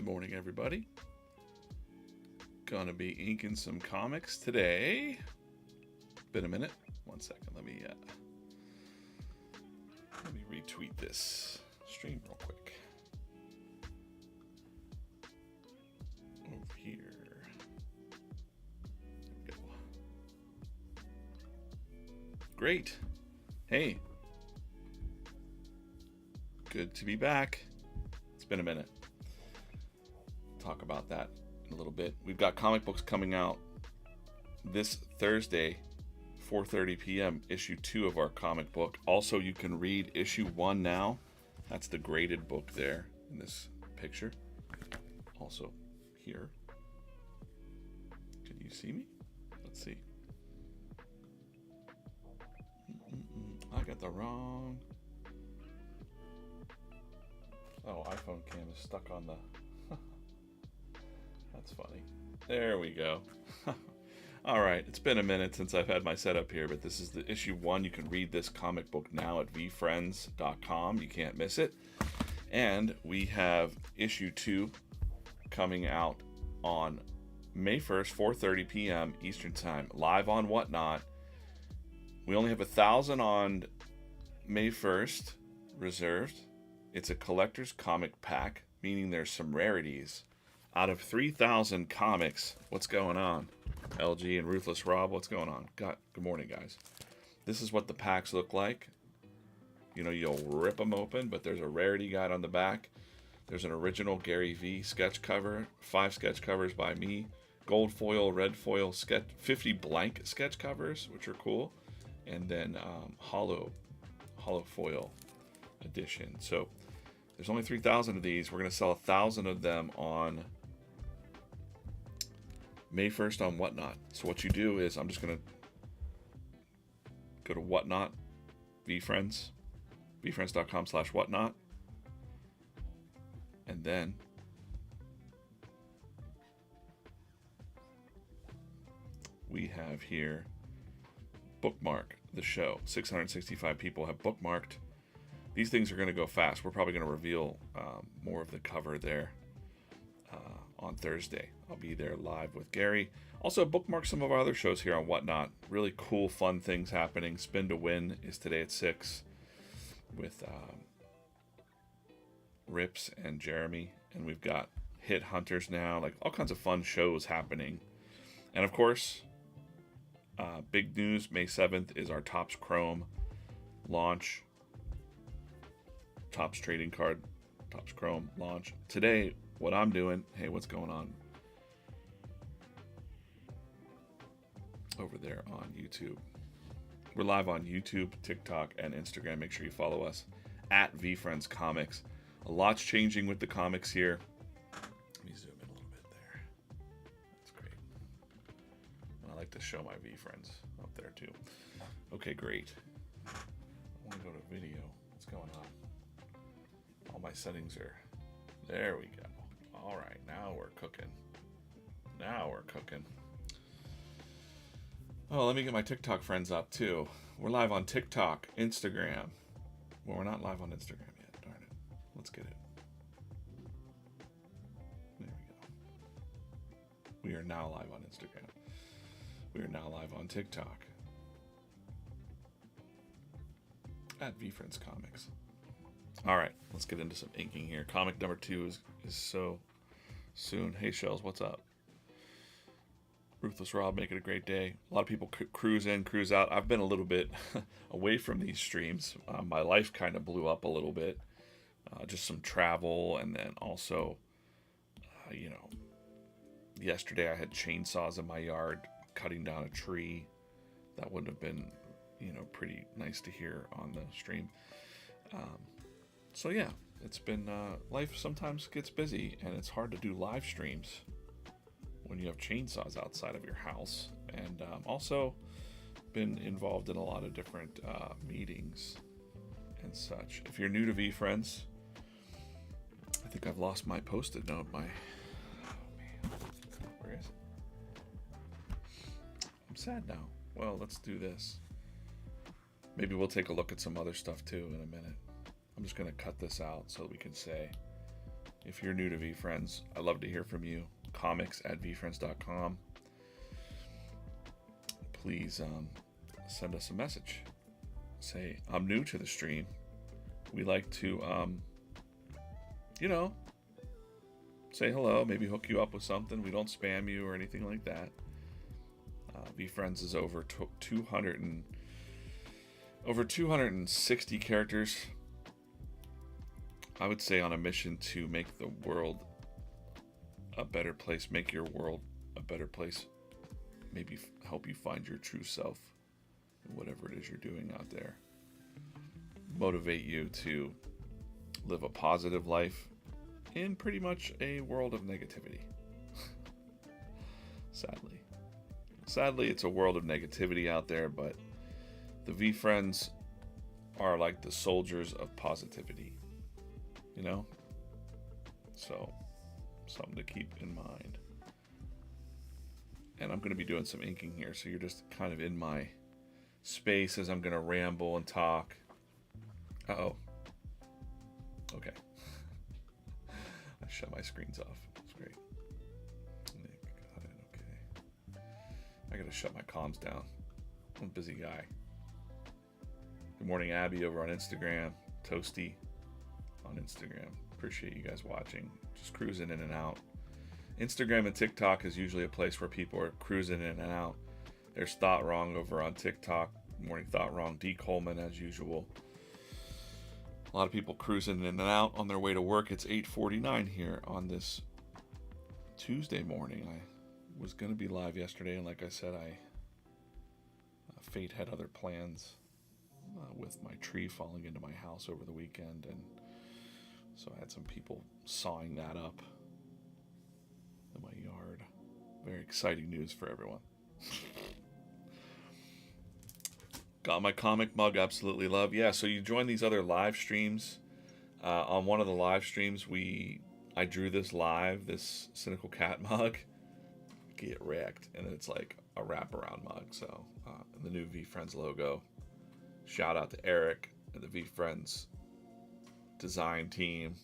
Good morning, everybody. Gonna be inking some comics today. Been a minute. 1 second. Let me retweet this stream real quick. Over here. There we go. Great. Hey. Good to be back. It's been a minute. Talk about that in a little bit. We've got comic books coming out this Thursday, 4:30 p.m. issue 2 of our comic book. Also, you can read issue 1 now. That's the graded book there in this picture. Also here. Can you see me? Let's see. I got the wrong. Oh, iPhone cam is stuck on the. That's funny. There we go. All right, it's been a minute since I've had my setup here, but this is the issue 1. You can read this comic book now at VeeFriends.com. You can't miss it. And we have issue 2 coming out on May 1st, 4:30 p.m. Eastern Time, live on Whatnot. We only have 1,000 on May 1st reserved. It's a collector's comic pack, meaning there's some rarities. Out of 3,000 comics, what's going on? LG and Ruthless Rob, what's going on? Good morning, guys. This is what the packs look like. You know, you'll rip them open, but there's a rarity guide on the back. There's an original Gary V sketch cover, 5 sketch covers by me, gold foil, red foil, 50 blank sketch covers, which are cool, and then hollow foil edition. So there's only 3,000 of these. We're going to sell 1,000 of them on May 1st on Whatnot. So what you do is, I'm just going to go to Whatnot, VeeFriends, VeeFriends.com/Whatnot, and then we have here bookmark the show. 665 people have bookmarked. These things are going to go fast. We're probably going to reveal more of the cover there on Thursday. I'll be there live with Gary. Also, bookmark some of our other shows here on Whatnot. Really cool, fun things happening. Spin to Win is today at 6 with Rips and Jeremy. And we've got Hit Hunters now. Like all kinds of fun shows happening. And of course, big news, May 7th is our Topps Chrome launch. Topps trading card, Topps Chrome launch. Today, what I'm doing, hey, what's going on over there on YouTube? We're live on YouTube, TikTok, and Instagram. Make sure you follow us at VeeFriends Comics. A lot's changing with the comics here. Let me zoom in a little bit there. That's great. I like to show my VeeFriends up there too. Okay, great. I want to go to video. What's going on? All my settings are, there we go. All right, now we're cooking. Oh, let me get my TikTok friends up too. We're live on TikTok, Instagram. Well, we're not live on Instagram yet, darn it. Let's get it. There we go. We are now live on Instagram. We are now live on TikTok. At VeeFriends Comics. All right, let's get into some inking here. Comic number 2 is so soon. Hey, Shells, what's up? Ruthless Rob, make it a great day. A lot of people cruise in, cruise out. I've been a little bit away from these streams. My life kind of blew up a little bit. Just some travel, and then also, yesterday I had chainsaws in my yard cutting down a tree. That would have been, pretty nice to hear on the stream. So yeah, it's been, life sometimes gets busy, and it's hard to do live streams when you have chainsaws outside of your house. And also been involved in a lot of different meetings and such. If you're new to VeeFriends, I think I've lost my Post-it note. Oh man, where is it? I'm sad now. Well, let's do this. Maybe we'll take a look at some other stuff too in a minute. I'm just going to cut this out so we can say If you're new to VeeFriends, I'd love to hear from you. comics@VeeFriends.com. Please send us a message. Say, I'm new to the stream. We like to, say hello, maybe hook you up with something. We don't spam you or anything like that. VeeFriends is over 260 characters. I would say on a mission to make the world a better place, make your world a better place, maybe help you find your true self in whatever it is you're doing out there. Motivate you to live a positive life in pretty much a world of negativity. Sadly, it's a world of negativity out there, but the VeeFriends are like the soldiers of positivity, So, something to keep in mind. And I'm going to be doing some inking here, so you're just kind of in my space as I'm going to ramble and talk. Uh-oh. Okay. I shut my screens off. That's great. Got it. Okay. I got to shut my comms down. I'm a busy guy. Good morning, Abby, over on Instagram. Toasty on Instagram. Appreciate you guys watching. Just cruising in and out. Instagram and TikTok is usually a place where people are cruising in and out. There's Thought Wrong over on TikTok. Morning Thought Wrong. D. Coleman as usual. A lot of people cruising in and out on their way to work. It's 8:49 here on this Tuesday morning. I was going to be live yesterday, and like I said, fate had other plans with my tree falling into my house over the weekend, and so I had some people sawing that up in my yard. Very exciting news for everyone. Got my comic mug, absolutely love. Yeah, so you join these other live streams. On one of the live streams, I drew this live, this Cynical Cat mug. Get wrecked. And it's like a wraparound mug. So the new VeeFriends logo. Shout out to Eric and the VeeFriends design team.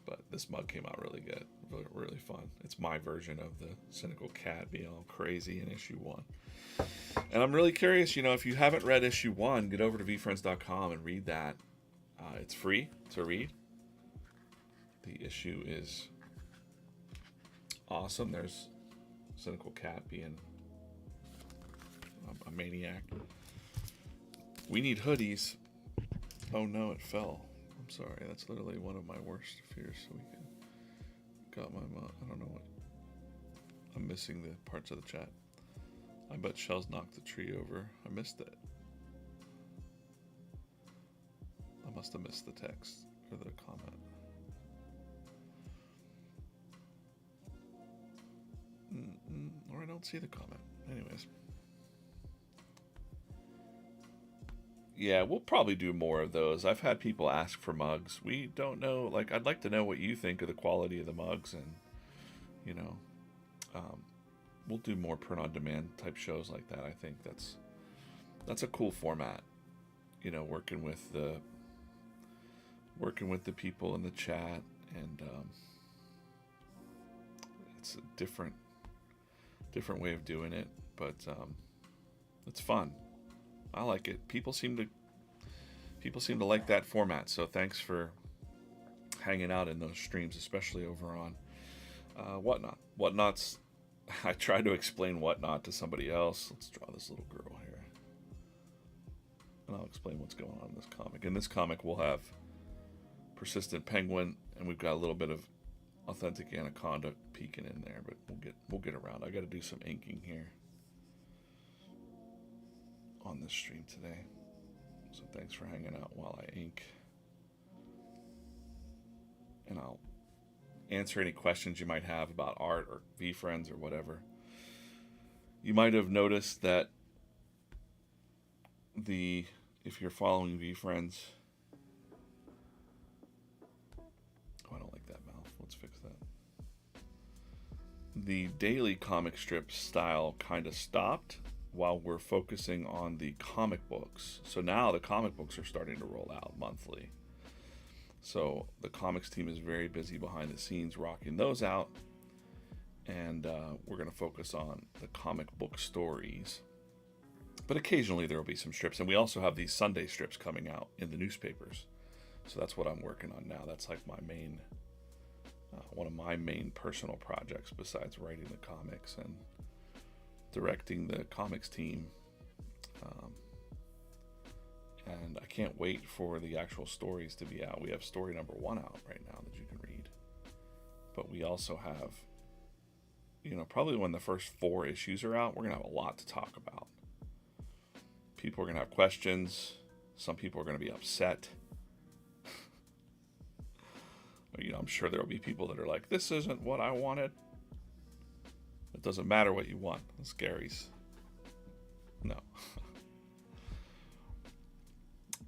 But this mug came out really good. Really, really fun. It's my version of the Cynical Cat being all crazy in issue 1. And I'm really curious, if you haven't read issue 1, get over to VeeFriends.com and read that. It's free to read. The issue is awesome. There's Cynical Cat being a maniac. We need hoodies. Oh no, it fell. I'm sorry. That's literally one of my worst fears. So we can got my I don't know what. I'm missing the parts of the chat. I bet Shells knocked the tree over. I missed it. I must have missed the text or the comment. Or I don't see the comment. Anyways. Yeah, we'll probably do more of those. I've had people ask for mugs. We don't know, I'd like to know what you think of the quality of the mugs, and, we'll do more print-on-demand type shows like that. I think that's a cool format, working with the people in the chat, and it's a different way of doing it, but it's fun. I like it. People seem to like that format. So thanks for hanging out in those streams, especially over on Whatnot. Whatnot's. I tried to explain Whatnot to somebody else. Let's draw this little girl here, and I'll explain what's going on in this comic. In this comic, we'll have Persistent Penguin, and we've got a little bit of Authentic Anaconda peeking in there, but we'll get around. I got to do some inking here on this stream today, so thanks for hanging out while I ink, and I'll answer any questions you might have about art or VeeFriends or whatever. You might have noticed that if you're following VeeFriends, I don't like that mouth. Let's fix that. The daily comic strip style kind of stopped while we're focusing on the comic books. So now the comic books are starting to roll out monthly. So the comics team is very busy behind the scenes rocking those out. And we're going to focus on the comic book stories. But occasionally there will be some strips. And we also have these Sunday strips coming out in the newspapers. So that's what I'm working on now. That's like my main, one of my main personal projects besides writing the comics and directing the comics team. And I can't wait for the actual stories to be out. We have story number 1 out right now that you can read. But we also have, probably when the first 4 issues are out, we're going to have a lot to talk about. People are going to have questions. Some people are going to be upset. I'm sure there will be people that are like, this isn't what I wanted. It doesn't matter what you want. It's Gary's. No.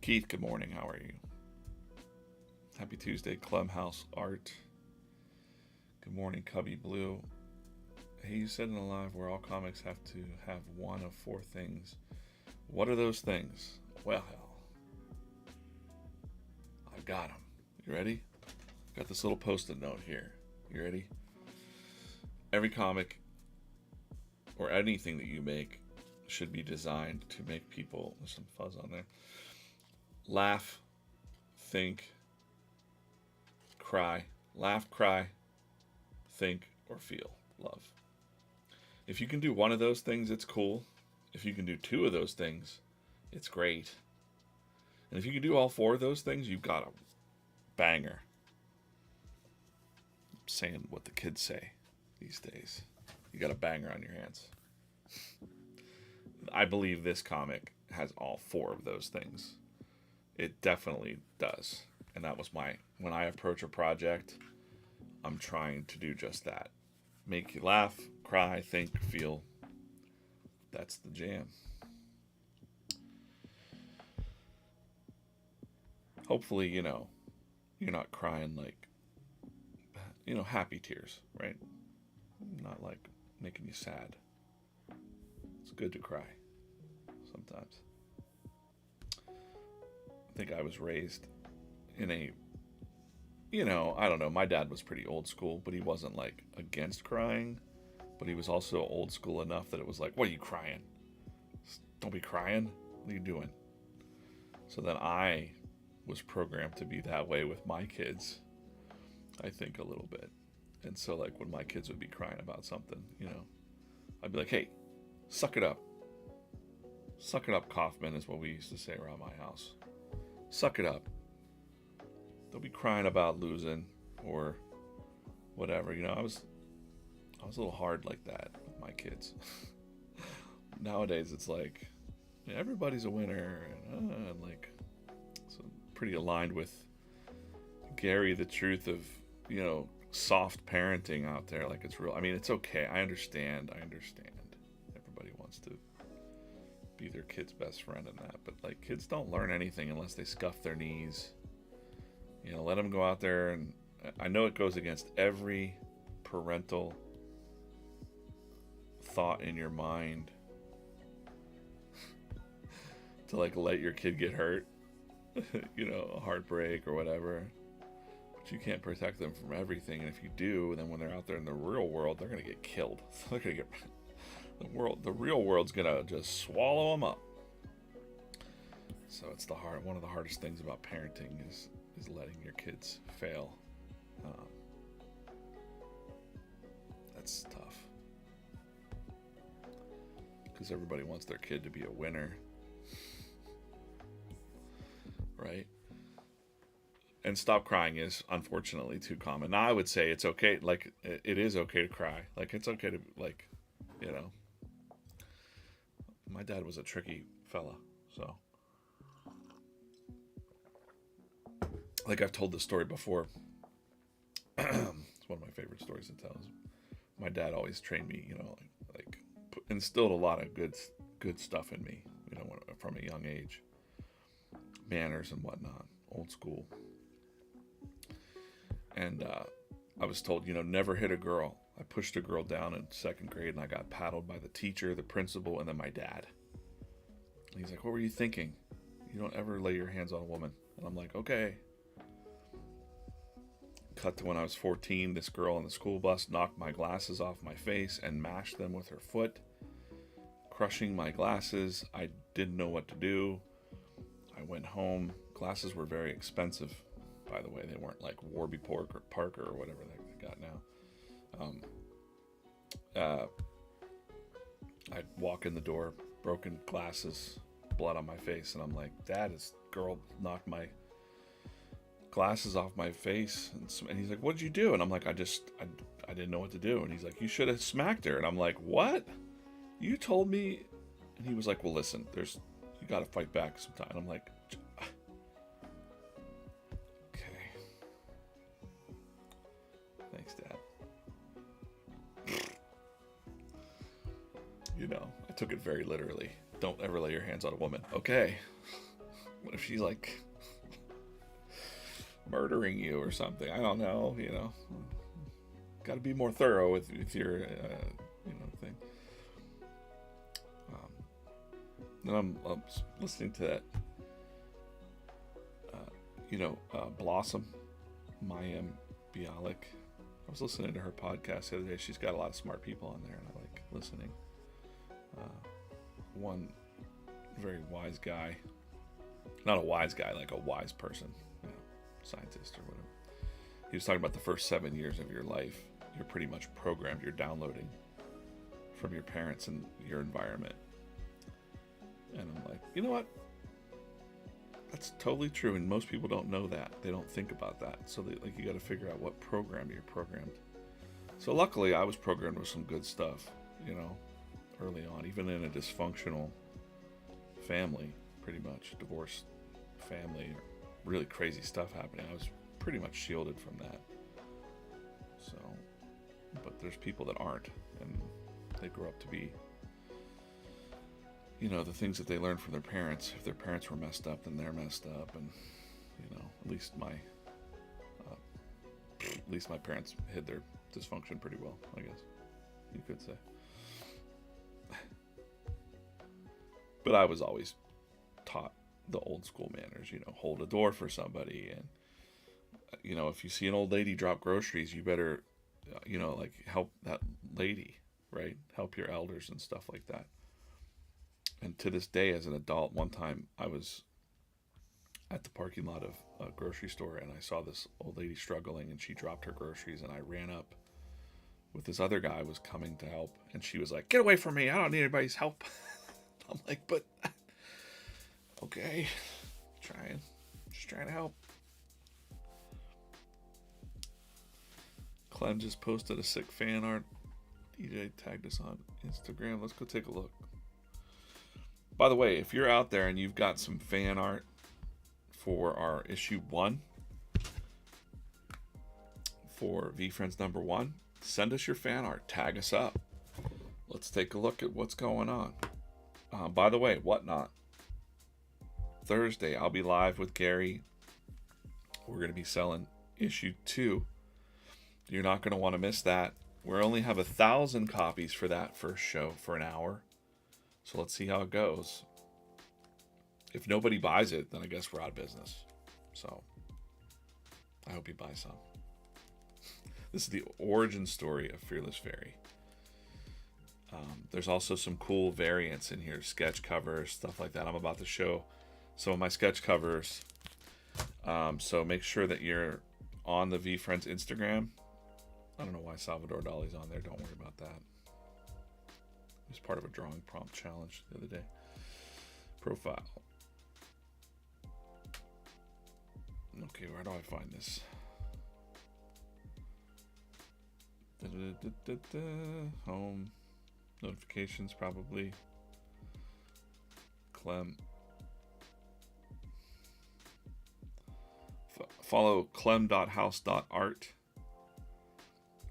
Keith, good morning. How are you? Happy Tuesday, Clemhouse Art. Good morning, Cubby Blue. Hey, you said in the live where all comics have to have one of 4 things. What are those things? Well, I got them. You ready? Got this little post-it note here. You ready? Every comic or anything that you make should be designed to make people, there's some fuzz on there, laugh, think, cry, laugh, cry, think, or feel love. If you can do one of those things, it's cool. If you can do 2 of those things, it's great. And if you can do all 4 of those things, you've got a banger. I'm saying what the kids say these days. You got a banger on your hands. I believe this comic has all 4 of those things. It definitely does. And that was when I approach a project, I'm trying to do just that. Make you laugh, cry, think, feel. That's the jam. Hopefully, you're not crying like, happy tears, right? Not like making you sad. It's good to cry sometimes. I think I was raised in a, I don't know, my dad was pretty old school, but he wasn't like against crying, but he was also old school enough that it was like, what are you crying? Don't be crying. What are you doing? So then I was programmed to be that way with my kids, I think a little bit. And so like when my kids would be crying about something, I'd be like, hey, suck it up. Suck it up, Kaufman, is what we used to say around my house. Suck it up. Don't be crying about losing or whatever. I was a little hard like that with my kids. Nowadays, it's like everybody's a winner, and like so pretty aligned with Gary, the truth of soft parenting out there. Like it's real. I mean, it's okay. I understand. Everybody wants to be their kid's best friend in that, but like kids don't learn anything unless they scuff their knees. Let them go out there, and I know it goes against every parental thought in your mind to like let your kid get hurt, a heartbreak or whatever. But you can't protect them from everything, and if you do, then when they're out there in the real world, they're gonna get killed. They're gonna get the real world's gonna just swallow them up. So it's one of the hardest things about parenting is letting your kids fail. That's tough because everybody wants their kid to be a winner, right? And stop crying is unfortunately too common. Now I would say it's okay. Like it is okay to cry. Like it's okay to my dad was a tricky fella, so like I've told this story before. It's one of my favorite stories to tell. My dad always trained me, like instilled a lot of good stuff in me, from a young age, manners and whatnot, old school. And I was told, never hit a girl. I pushed a girl down in 2nd grade, and I got paddled by the teacher, the principal, and then my dad. And he's like, what were you thinking? You don't ever lay your hands on a woman. And I'm like, okay. cut to when I was 14. This girl on the school bus knocked my glasses off my face and mashed them with her foot, crushing my glasses. I didn't know what to do. I went home. Glasses were very expensive, by the way. They weren't like Warby Parker or whatever they got now. I'd walk in the door, broken glasses, blood on my face, and I'm like, Dad, this girl knocked my glasses off my face. And he's like, what'd you do? And I'm like, I didn't know what to do. And he's like, you should have smacked her. And I'm like, what? You told me. And he was like, well, listen, you got to fight back sometime. And I'm like, okay. Thanks, Dad. I took it very literally. Don't ever lay your hands on a woman. Okay. What if she's like murdering you or something? I don't know, Got to be more thorough with your, thing. Then I'm listening to that, Blossom, Mayim Bialik. I was listening to her podcast the other day. She's got a lot of smart people on there, and I like listening. One very wise guy, not a wise guy, like a wise person, scientist or whatever. He was talking about the first 7 years of your life. You're pretty much programmed. You're downloading from your parents and your environment. And I'm like, you know what? That's totally true. And most people don't know that. They don't think about that. So you got to figure out what program you're programmed. So luckily I was programmed with some good stuff, early on, even in a dysfunctional family, pretty much divorced family, really crazy stuff happening. I was pretty much shielded from that. So, but there's people that aren't, and they grow up to be, the things that they learn from their parents. If their parents were messed up, then they're messed up, and at least my parents hid their dysfunction pretty well, I guess you could say. But I was always taught the old school manners, hold a door for somebody. And, if you see an old lady drop groceries, you better, help that lady, right? Help your elders and stuff like that. And to this day, as an adult, one time I was at the parking lot of a grocery store and I saw this old lady struggling and she dropped her groceries, and I ran up with this other guy who was coming to help, and she was like, get away from me. I don't need anybody's help. I'm like, but okay, just trying to help. Clem just posted a sick fan art. DJ tagged us on Instagram. Let's go take a look. By the way, if you're out there and you've got some fan art for our issue 1 for VeeFriends number 1, send us your fan art. Tag us up. Let's take a look at what's going on. By the way, Whatnot, Thursday, I'll be live with Gary. We're going to be selling issue 2. You're not going to want to miss that. We only have 1,000 copies for that first show for an hour. So let's see how it goes. If nobody buys it, then I guess we're out of business. So I hope you buy some. This is the origin story of Fearless Fairy. There's also some cool variants in here, sketch covers, stuff like that. I'm about to show some of my sketch covers. So make sure that you're on the VeeFriends Instagram. I don't know why Salvador Dali's on there. Don't worry about that. It was part of a drawing prompt challenge the other day. Profile. Okay, where do I find this? Home. Notifications, probably. Clem. Follow clem.house.art.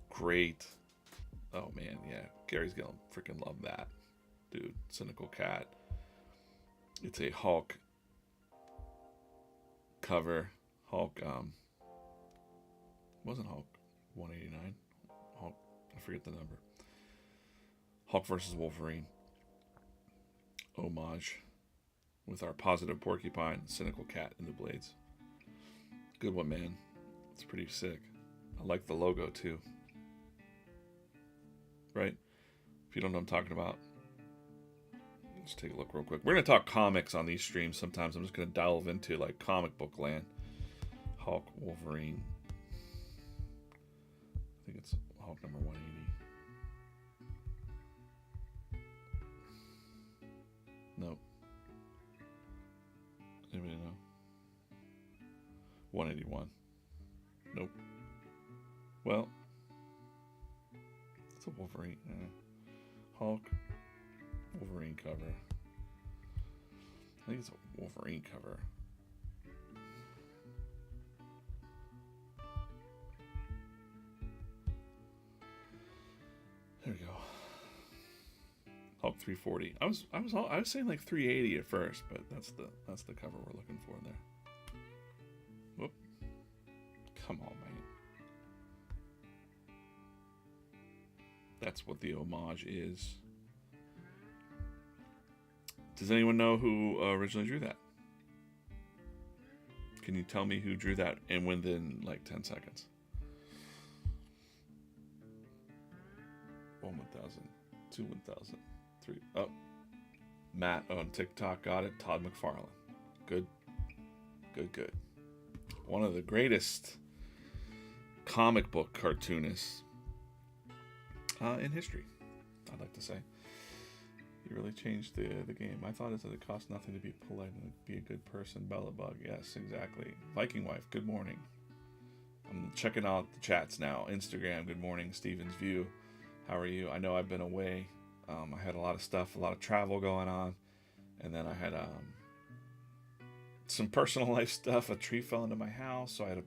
Great. Oh man, yeah. Gary's gonna freaking love that. Dude, Cynical Cat. It's a Hulk cover. Hulk, wasn't Hulk 189? Hulk, I forget the number. Hulk versus Wolverine. Homage with our positive porcupine, Cynical Cat, and the blades. Good one, man. It's pretty sick. I like the logo too. Right? If you don't know what I'm talking about, let's take a look real quick. We're going to talk comics on these streams sometimes. I'm just going to delve into like comic book land. Hulk, Wolverine. I think it's Hulk number 180. Nope. Anybody know? 181. Nope. Well, it's a Wolverine. Hulk, Wolverine cover. I think it's a Wolverine cover. There we go. Hulk 340. I was saying like 380 at first, but that's the cover we're looking for there. Whoop. Come on, man. That's what the homage is. Does anyone know who originally drew that? Can you tell me who drew that and within like 10 seconds? 1,000, 2, 1,000, 3. Oh, Matt on TikTok got it. Todd McFarlane. Good. One of the greatest comic book cartoonists in history, I'd like to say. You really changed the game. I thought it cost nothing to be polite and be a good person. Bella Bug, yes, exactly. Viking Wife, good morning. I'm checking out the chats now. Instagram, good morning. Steven's View, how are you? I know I've been away. I had a lot of stuff, a lot of travel going on. And then I had some personal life stuff. A tree fell into my house, so I had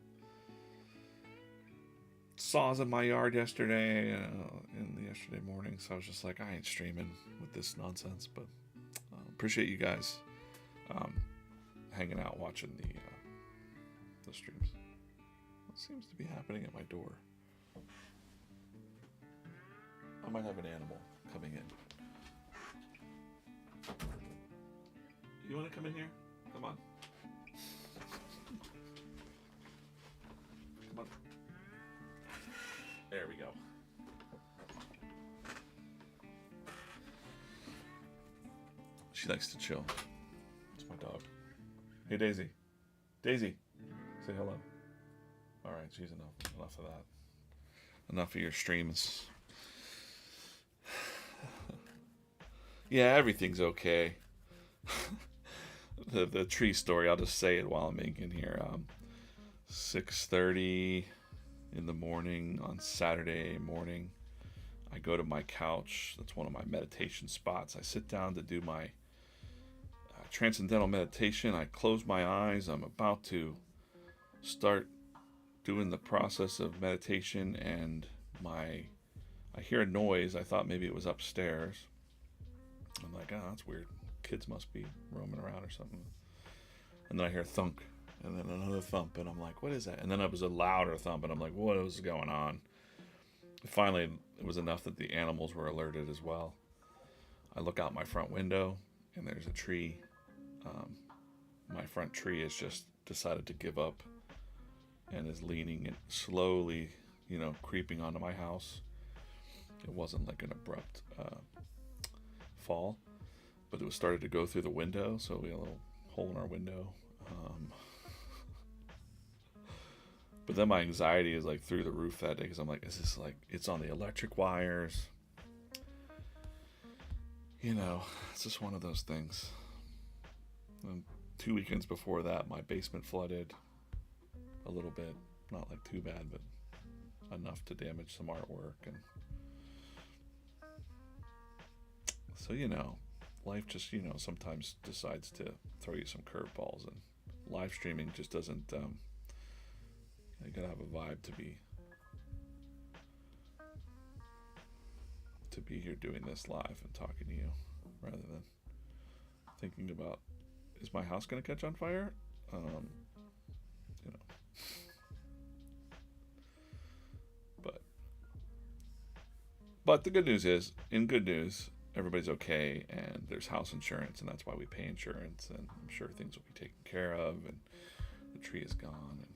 saws in my yard yesterday, yesterday morning. So I was just like, I ain't streaming with this nonsense. But appreciate you guys hanging out, watching the streams. What seems to be happening at my door? I might have an animal coming in. You want to come in here? Come on. Come on. There we go. She likes to chill. It's my dog. Hey, Daisy. Daisy, say hello. All right, she's enough of that. Enough of your streams. Yeah, everything's okay. The tree story, I'll just say it while I'm in here. 6:30 in the morning on Saturday morning, I go to my couch. That's one of my meditation spots. I sit down to do my transcendental meditation. I close my eyes. I'm about to start doing the process of meditation, and I hear a noise. I thought maybe it was upstairs. I'm like, oh, that's weird. Kids must be roaming around or something. And then I hear a thunk, and then another thump, and I'm like, what is that? And then it was a louder thump, and I'm like, what is going on? Finally, it was enough that the animals were alerted as well. I look out my front window, and there's a tree. My front tree has just decided to give up and is leaning and slowly, creeping onto my house. It wasn't like an abrupt fall, but it was started to go through the window, so we had a little hole in our window. But then my anxiety is like through the roof that day, because I'm like, is this like, it's on the electric wires? It's just one of those things. And 2 weekends before that, my basement flooded a little bit. Not like too bad, but enough to damage some artwork. And so, life just, sometimes decides to throw you some curveballs, and live streaming just doesn't, you gotta have a vibe to be here doing this live and talking to you, rather than thinking about, is my house gonna catch on fire? But the good news is, everybody's okay, and there's house insurance, and that's why we pay insurance, and I'm sure things will be taken care of, and the tree is gone, and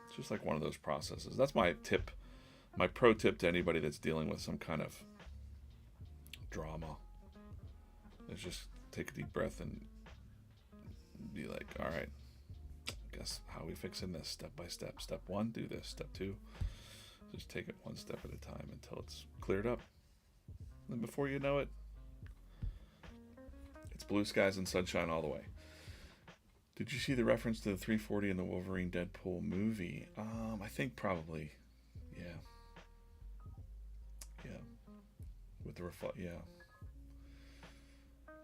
it's just like one of those processes. That's my tip, my pro tip to anybody that's dealing with some kind of drama, is just take a deep breath and be like, all right, guess how are we fixing this step by step. Step one, do this. Step two, just take it one step at a time until it's cleared up. And before you know it, it's blue skies and sunshine all the way. Did you see the reference to the 340 in the Wolverine Deadpool movie? I think probably. Yeah. Yeah. With the yeah.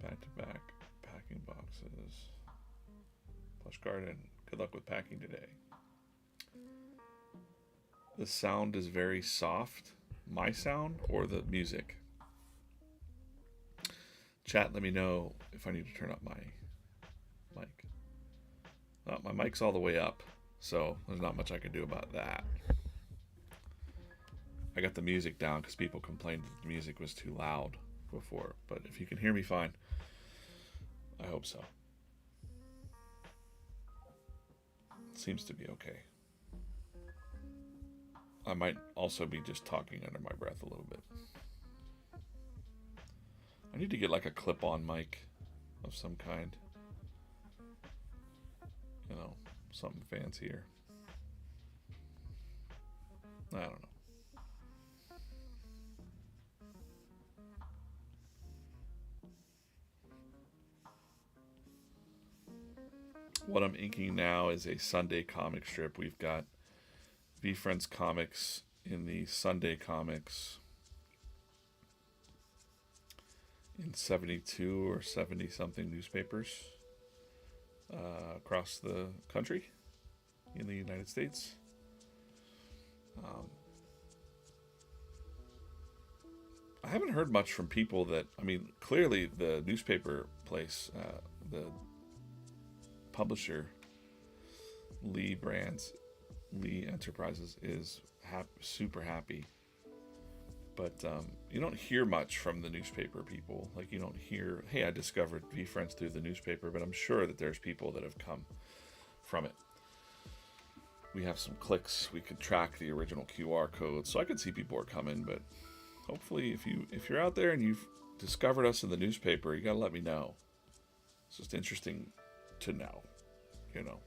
Back to back packing boxes. Plush garden. Good luck with packing today. The sound is very soft. My sound or the music? Chat, let me know if I need to turn up my mic. My mic's all the way up, so there's not much I can do about that. I got the music down because people complained that the music was too loud before. But if you can hear me fine, I hope so. Seems to be okay. I might also be just talking under my breath a little bit. I need to get like a clip-on mic of some kind. You know, something fancier. I don't know. What I'm inking now is a Sunday comic strip. We've got VeeFriends comics in the Sunday comics in 72 or 70 something newspapers across the country in the United States. I haven't heard much from people that, I mean, clearly the newspaper place, the publisher, Lee Enterprises, is super happy. But you don't hear much from the newspaper people. Like, you don't hear, hey, I discovered VeeFriends through the newspaper, but I'm sure that there's people that have come from it. We have some clicks. We could track the original QR code, so I could see people are coming. But hopefully, if you're out there and you've discovered us in the newspaper, you gotta let me know. It's just interesting to know, you know.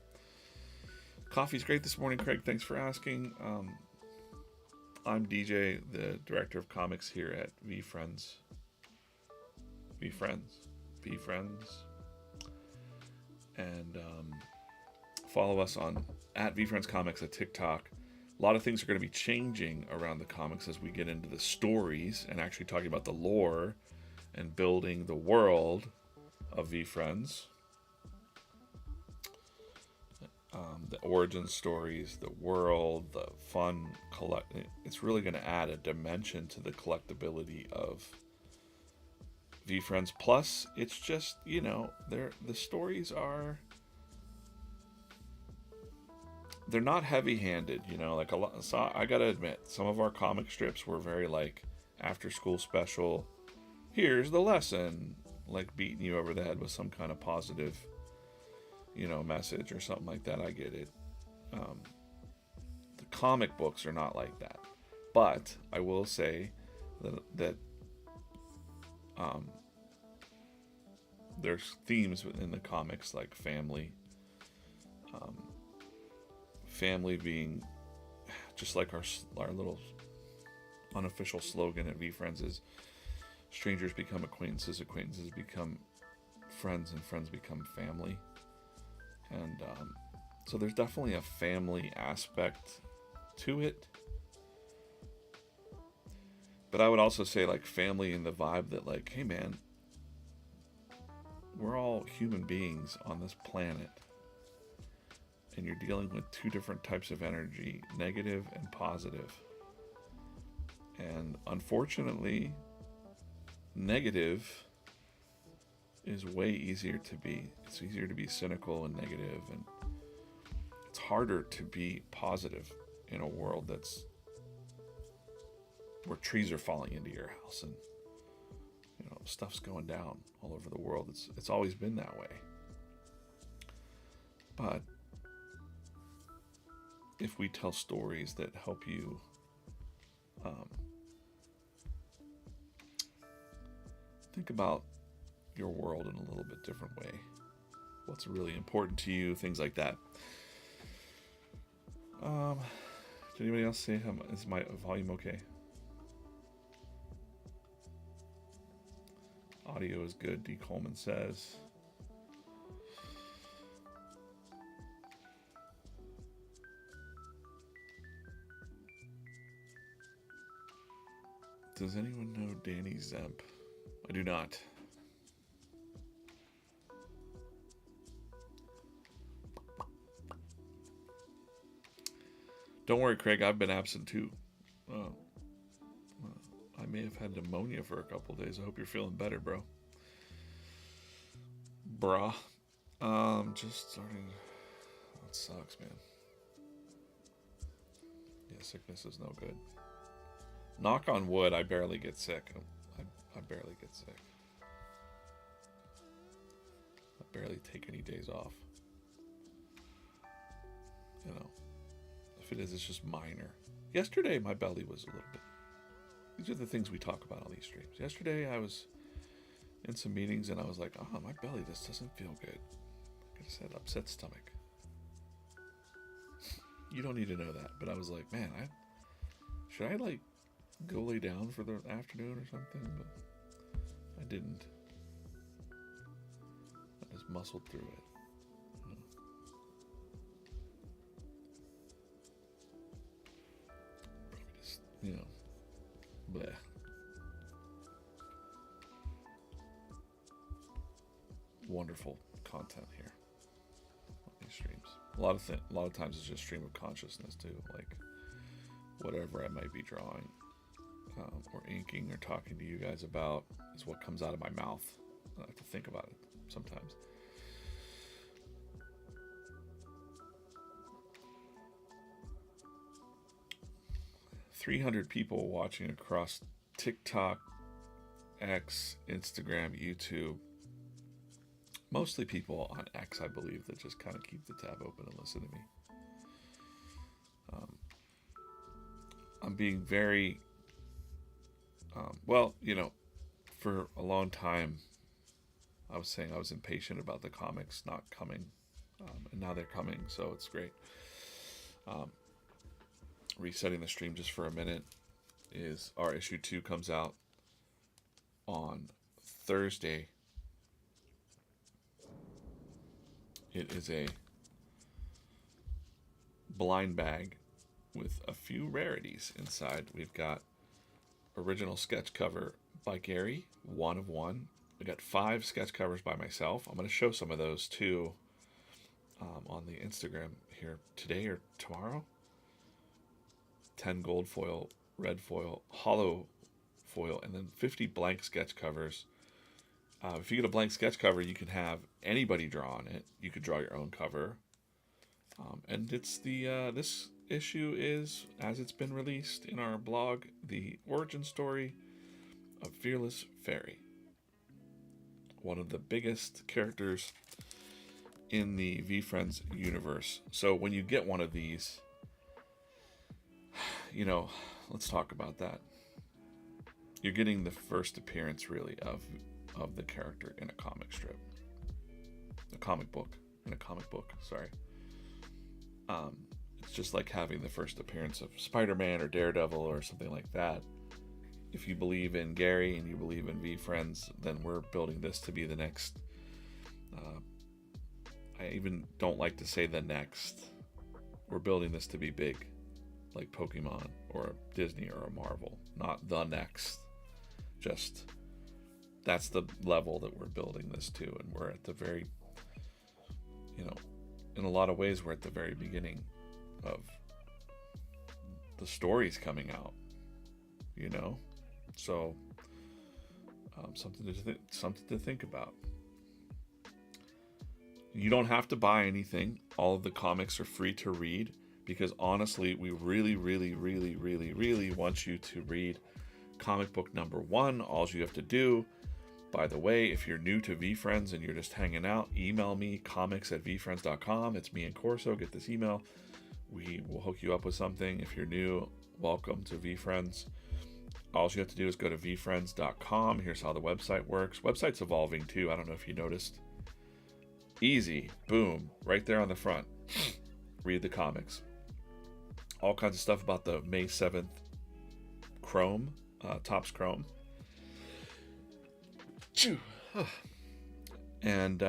Coffee's great this morning, Craig. Thanks for asking. I'm DJ, the director of comics here at VeeFriends. VeeFriends. And follow us on at VeeFriends Comics at TikTok. A lot of things are going to be changing around the comics as we get into the stories and actually talking about the lore and building the world of VeeFriends. The origin stories, the world, the fun it's really going to add a dimension to the collectability of VeeFriends. Plus, it's just, you know, the stories they're not heavy-handed, you know, like a lot. So I gotta admit, some of our comic strips were very like after-school special. Here's the lesson, like beating you over the head with some kind of positive, you know, message or something like that. I get it. The comic books are not like that, but I will say that there's themes within the comics like family. Family being just like our little unofficial slogan at VeeFriends is strangers become acquaintances, acquaintances become friends, and friends become family. And so there's definitely a family aspect to it. But I would also say like family in the vibe that like, hey man, we're all human beings on this planet. And you're dealing with two different types of energy, negative and positive. And unfortunately, negative is way easier to be. It's easier to be cynical and negative, and it's harder to be positive in a world that's where trees are falling into your house and, you know, stuff's going down all over the world. It's always been that way. But if we tell stories that help you think about your world in a little bit different way. What's really important to you, things like that. Did anybody else say, is my volume okay? Audio is good, D. Coleman says. Does anyone know Danny Zemp? I do not. Don't worry, Craig. I've been absent too. I may have had pneumonia for a couple days. I hope you're feeling better, bro. Bruh. Just starting. That sucks, man. Yeah, sickness is no good. Knock on wood, I barely get sick. I barely get sick. I barely take any days off. You know. If it is, it's just minor. Yesterday, my belly was a little bit... These are the things we talk about on these streams. Yesterday, I was in some meetings, and I was like, my belly just doesn't feel good. Like I said, upset stomach. You don't need to know that. But I was like, man, should I, like, go lay down for the afternoon or something? But I didn't. I just muscled through it. You know, bleh. Wonderful content here on these streams. A lot of times it's just stream of consciousness too. Like whatever I might be drawing, or inking, or talking to you guys about is what comes out of my mouth. I have to think about it sometimes. .300 people watching across TikTok, X, Instagram, YouTube. Mostly people on X, I believe, that just kind of keep the tab open and listen to me. I'm being very, well, you know, for a long time, I was saying I was impatient about the comics not coming, and now they're coming, so it's great. Resetting the stream just for a minute is our issue 2 comes out on Thursday. It is a blind bag with a few rarities inside. We've got original sketch cover by Gary, 1 of 1. We got 5 sketch covers by myself. I'm going to show some of those too on the Instagram here today or tomorrow. 10 gold foil, red foil, hollow foil, and then 50 blank sketch covers. If you get a blank sketch cover, you can have anybody draw on it. You could draw your own cover. And it's the this issue is, as it's been released in our blog, the origin story of Fearless Fairy. One of the biggest characters in the VeeFriends universe. So when you get one of these, you know, let's talk about that. You're getting the first appearance, really, of the character in a comic strip. In a comic book, sorry. It's just like having the first appearance of Spider-Man or Daredevil or something like that. If you believe in Gary and you believe in VeeFriends, then we're building this to be the next. I even don't like to say the next. We're building this to be big, like Pokemon or Disney or a Marvel, not the next. Just that's the level that we're building this to, and we're at the very, you know, in a lot of ways we're at the very beginning of the stories coming out, you know. So something to think about. You don't have to buy anything. All of the comics are free to read, because honestly, we really, really, really, really, really want you to read comic book number 1. All you have to do, by the way, if you're new to VeeFriends and you're just hanging out, email me, comics@veefriends.com. It's me and Corso. Get this email. We will hook you up with something. If you're new, welcome to VeeFriends. All you have to do is go to VeeFriends.com. Here's how the website works. Website's evolving too. I don't know if you noticed. Easy. Boom. Right there on the front. Read the comics. All kinds of stuff about the May 7th Chrome. Topps Chrome. And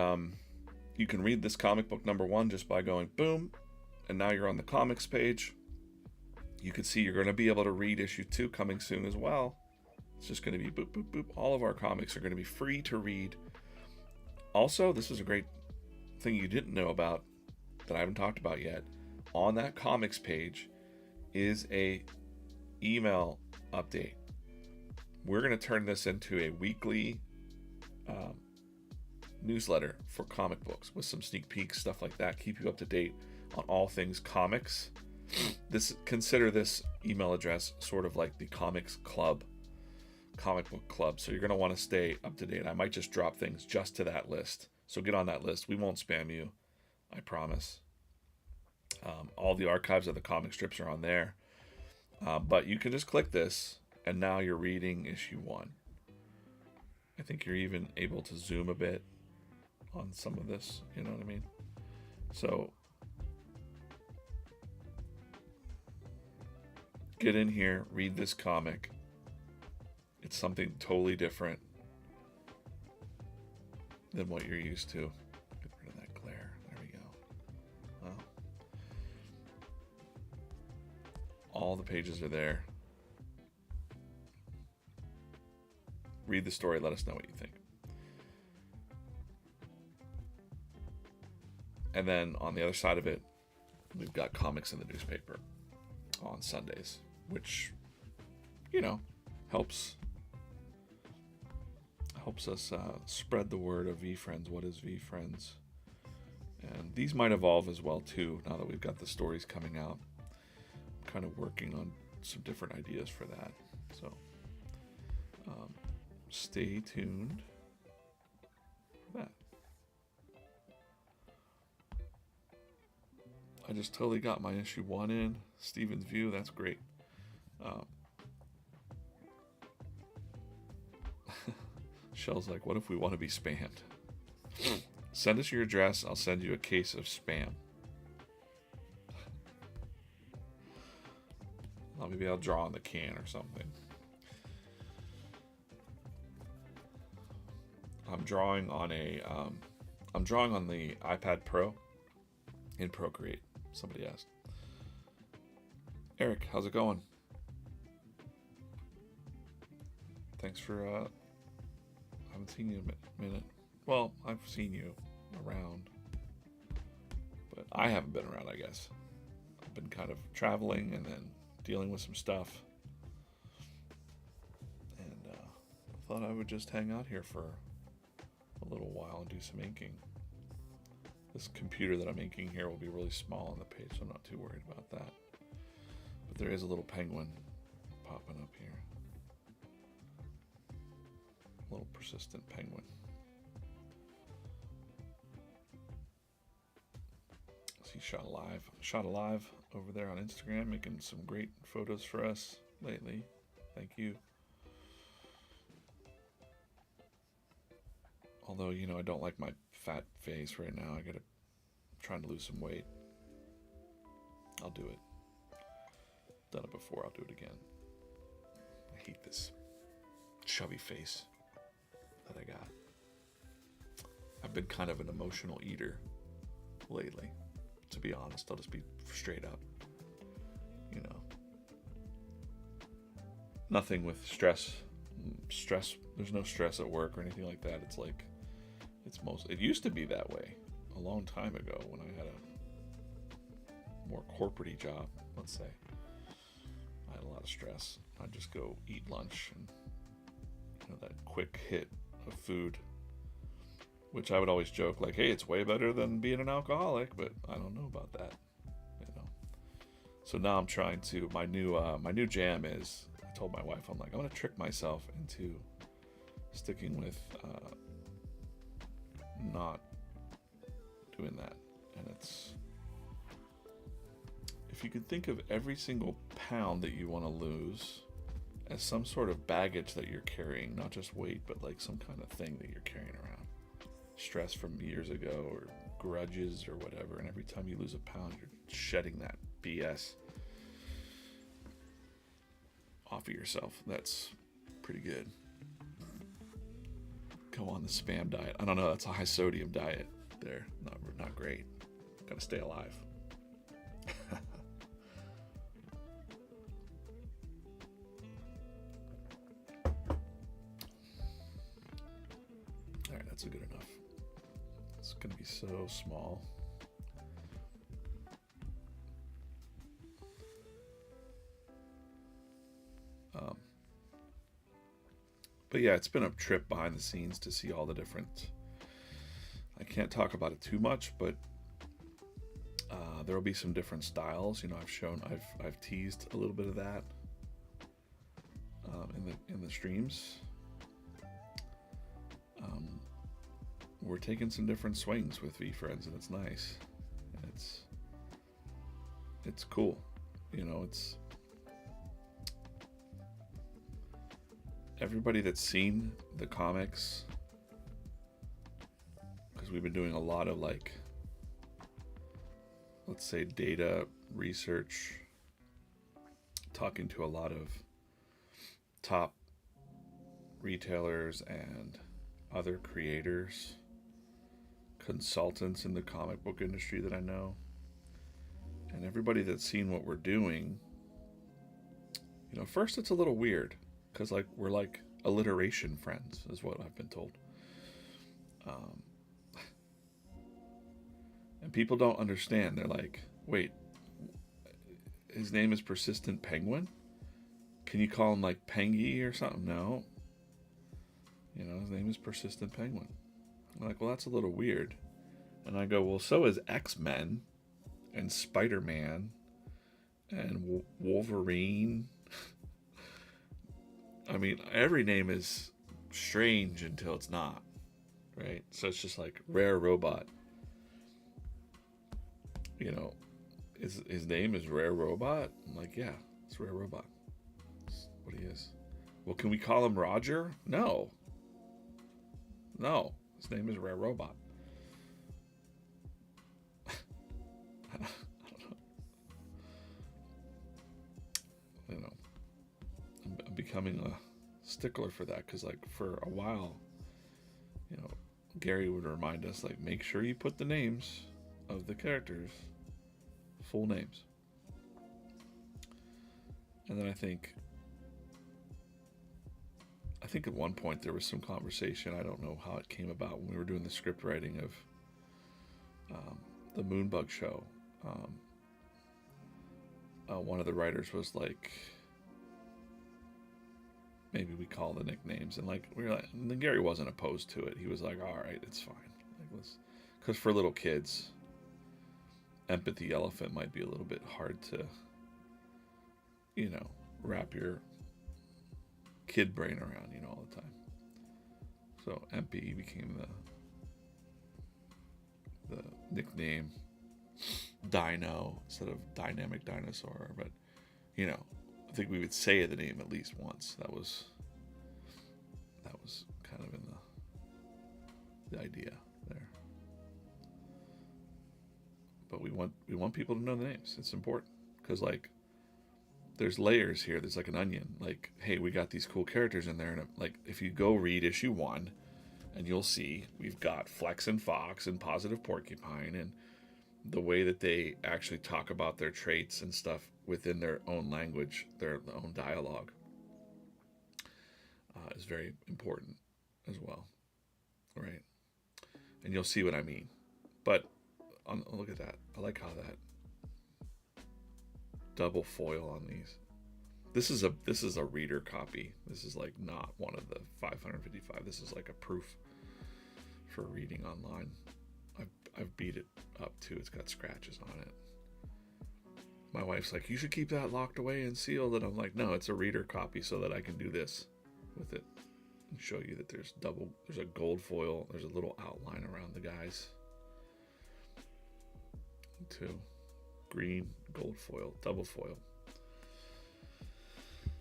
you can read this comic book number 1 just by going boom. And now you're on the comics page. You can see you're going to be able to read issue 2 coming soon as well. It's just going to be boop, boop, boop. All of our comics are going to be free to read. Also, this is a great thing you didn't know about that I haven't talked about yet. On that comics page is a email update. We're going to turn this into a weekly newsletter for comic books with some sneak peeks, stuff like that. Keep you up to date on all things comics. Consider this email address sort of like the comics club, comic book club. So you're going to want to stay up to date. I might just drop things just to that list. So get on that list. We won't spam you, I promise. All the archives of the comic strips are on there. But you can just click this, and now you're reading issue 1. I think you're even able to zoom a bit on some of this. You know what I mean? So get in here, read this comic. It's something totally different than what you're used to. Get rid of that glare. There we go. Well, all the pages are there. Read the story. Let us know what you think. And then on the other side of it, we've got comics in the newspaper on Sundays, which, you know, helps us spread the word of VeeFriends. What is VeeFriends? And these might evolve as well too, now that we've got the stories coming out. I'm kind of working on some different ideas for that. So stay tuned for that. I just totally got my issue 1 in. Steven's View, that's great. Shell's like, what if we want to be spammed? Send us your address. I'll send you a case of spam. Well, maybe I'll draw on the can or something. I'm drawing on the iPad Pro in Procreate. Somebody asked. Eric, how's it going? Thanks for I haven't seen you in a minute. Well, I've seen you around, but I haven't been around, I guess. I've been kind of traveling and then dealing with some stuff. And I thought I would just hang out here for a little while and do some inking. This computer that I'm inking here will be really small on the page, so I'm not too worried about that. But there is a little penguin popping up here. A little persistent penguin. See, Shot Alive over there on Instagram, making some great photos for us lately. Thank you. Although, you know, I don't like my fat face right now. I'm trying to lose some weight. I'll do it. Done it before, I'll do it again. I hate this chubby face that I got. I've been kind of an emotional eater lately, to be honest. I'll just be straight up. You know, nothing with stress. There's no stress at work or anything like that. It's like, it used to be that way a long time ago when I had a more corporate-y job, let's say. I had a lot of stress. I'd just go eat lunch and, you know, that quick hit of food, which I would always joke like, hey, it's way better than being an alcoholic, but I don't know about that, you know. So now I'm trying to, my new jam is, I told my wife, I'm like, I'm going to trick myself into sticking with not doing that. And it's, if you could think of every single pound that you want to lose as some sort of baggage that you're carrying, not just weight, but like some kind of thing that you're carrying around. Stress from years ago or grudges or whatever. And every time you lose a pound, you're shedding that BS off of yourself. That's pretty good. Go on the spam diet. I don't know. That's a high sodium diet there. Not great. Gotta stay alive. Alright, that's good enough. It's gonna be so small. But yeah, it's been a trip behind the scenes to see all the different. I can't talk about it too much, but there will be some different styles. You know, I've teased a little bit of that in the streams. We're taking some different swings with VeeFriends, and it's nice. It's cool. You know, it's everybody that's seen the comics, because we've been doing a lot of, like, let's say, data research, talking to a lot of top retailers and other creators, consultants in the comic book industry that I know, and everybody that's seen what we're doing. You know, first it's a little weird because, like, we're like alliteration friends is what I've been told, and people don't understand. They're like, wait, his name is Persistent Penguin? Can you call him like Pengy or something? No, you know, his name is Persistent Penguin. I'm like, well, that's a little weird. And I go, well, so is X-Men and Spider-Man and Wolverine. I mean, every name is strange until it's not, right? So it's just like Rare Robot. You know, his name is Rare Robot? I'm like, yeah, it's Rare Robot. That's what he is. Well, can we call him Roger? No. No, his name is Rare Robot. I don't know. You know, I'm becoming a stickler for that, because, like, for a while, you know, Gary would remind us, like, make sure you put the names of the characters, full names. And then I think at one point there was some conversation, I don't know how it came about, when we were doing the script writing of the Moonbug show. One of the writers was like, maybe we call the nicknames, and like we were like, and then Gary wasn't opposed to it. He was like, all right, it's fine. Like, because for little kids, Empathy Elephant might be a little bit hard to, you know, wrap your kid brain around, you know, all the time. So MP became the nickname. Dino instead of Dynamic Dinosaur, but, you know, I think we would say the name at least once. That was kind of in the idea there. But we want people to know the names. It's important, because, like, there's layers here. There's like an onion. Like, hey, we got these cool characters in there, and like, if you go read issue 1, and you'll see we've got Flex and Fox and Positive Porcupine, and the way that they actually talk about their traits and stuff within their own language, their own dialogue, is very important as well, right? And you'll see what I mean. But look at that. I like how that double foil on these. This is a reader copy. This is like not one of the 555. This is like a proof for reading online. I've beat it up too. It's got scratches on it. My wife's like, you should keep that locked away and sealed. And I'm like, no, it's a reader copy so that I can do this with it and show you that there's a gold foil. There's a little outline around the guys too. green, gold foil, double foil.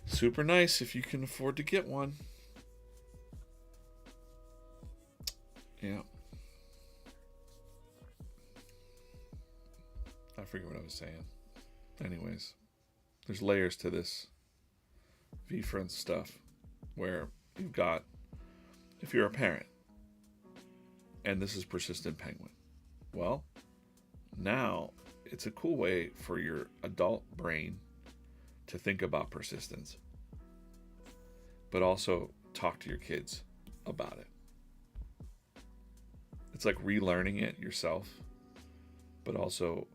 Super nice if you can afford to get one. Yeah. I forget what I was saying. Anyways, there's layers to this VeeFriends stuff where you've got, if you're a parent and this is persistent penguin, well, now it's a cool way for your adult brain to think about persistence, but also talk to your kids about it. It's like relearning it yourself, but also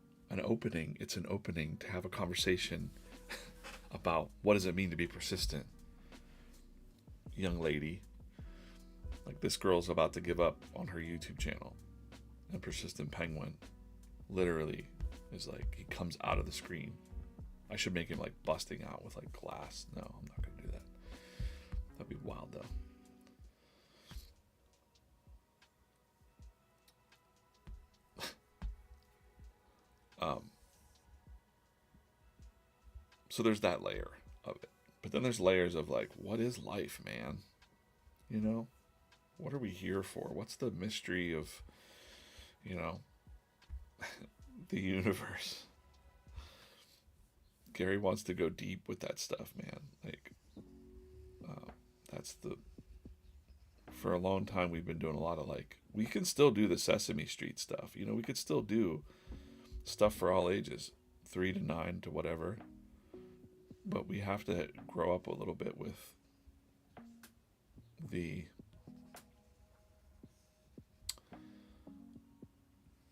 it's an opening to have a conversation about what does it mean to be persistent. Young lady, like this girl's about to give up on her YouTube channel, and persistent penguin literally is like, he comes out of the screen. I should make him like busting out with like glass. No, I'm not gonna do that. That'd be wild though. So there's that layer of it. But then there's layers of like, what is life, man? You know? What are we here for? What's the mystery of, you know, the universe? Gary wants to go deep with that stuff, man. Like, for a long time we've been doing a lot of like, we can still do the Sesame Street stuff. You know, we could still do stuff for all ages, 3 to 9 to whatever. But we have to grow up a little bit with the,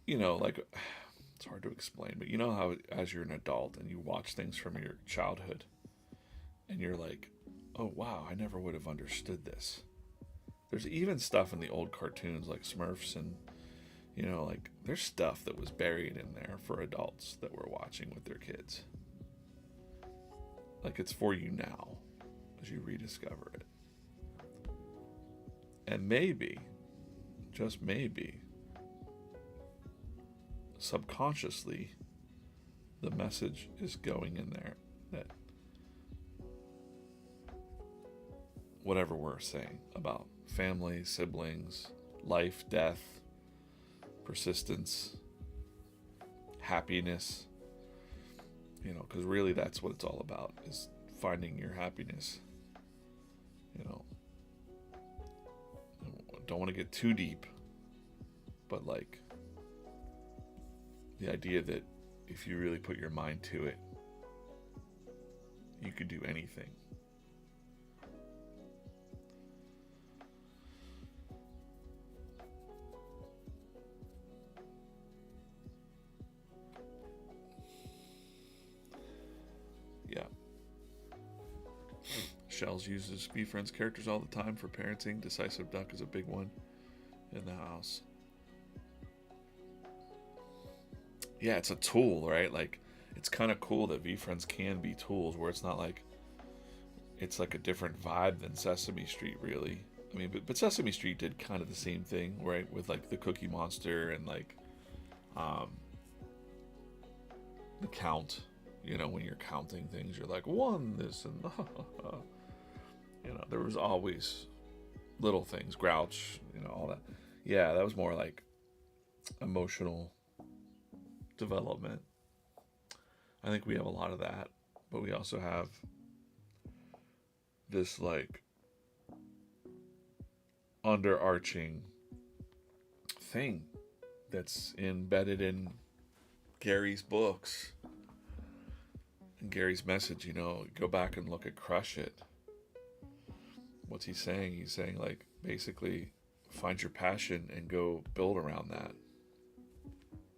you know, like, it's hard to explain, but you know how as you're an adult and you watch things from your childhood and you're like, oh wow, I never would have understood this. There's even stuff in the old cartoons like Smurfs and, you know, like there's stuff that was buried in there for adults that we're watching with their kids. Like it's for you now as you rediscover it. And maybe, just maybe, subconsciously, the message is going in there that whatever we're saying about family, siblings, life, death, persistence, happiness, you know, because really that's what it's all about, is finding your happiness. You know, don't want to get too deep, but like the idea that if you really put your mind to it, you could do anything. Yeah. Shells uses VeeFriends characters all the time for parenting. Decisive Duck is a big one in the house. Yeah, it's a tool, right? Like, it's kind of cool that VeeFriends can be tools where it's not like, it's like a different vibe than Sesame Street, really. I mean, but Sesame Street did kind of the same thing, right? With like the Cookie Monster and like the count. You know, when you're counting things, you're like, one, this, and you know, there was always little things, Grouch, you know, all that. Yeah, that was more like emotional development. I think we have a lot of that, but we also have this like underarching thing that's embedded in Gary's books and Gary's message. You know, go back and look at Crush It. What's he saying? He's saying like, basically, find your passion and go build around that.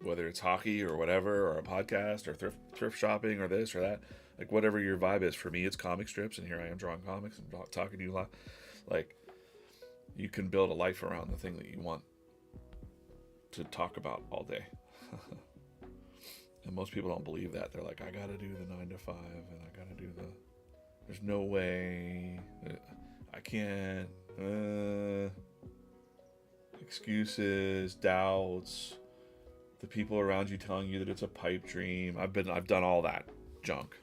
Whether it's hockey or whatever, or a podcast, or thrift shopping, or this or that, like whatever your vibe is. For me, it's comic strips, and here I am drawing comics and talking to you a lot. Like, you can build a life around the thing that you want to talk about all day. And most people don't believe that. They're like, I gotta do the 9 to 5, and I gotta do the. There's no way. I can't. Excuses, doubts. The people around you telling you that it's a pipe dream. I've done all that junk.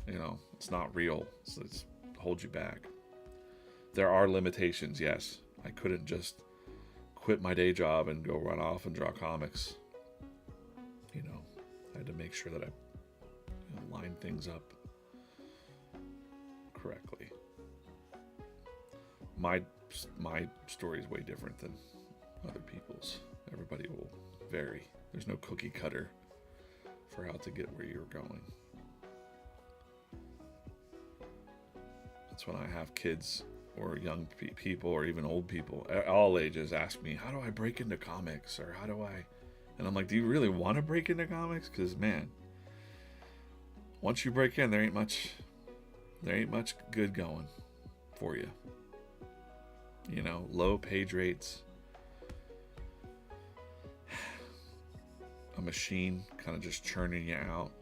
You know, it's not real. It's hold you back. There are limitations, yes. I couldn't just quit my day job and go run off and draw comics. You know, I had to make sure that I line things up correctly. My story is way different than other people's. Everybody will vary. There's no cookie cutter for how to get where you're going. That's when I have kids or young people or even old people, all ages, ask me, how do I break into comics? Or how do I... And I'm like, do you really want to break into comics? Because, man, once you break in, there ain't much good going for you. You know, low page rates, a machine kind of just churning you out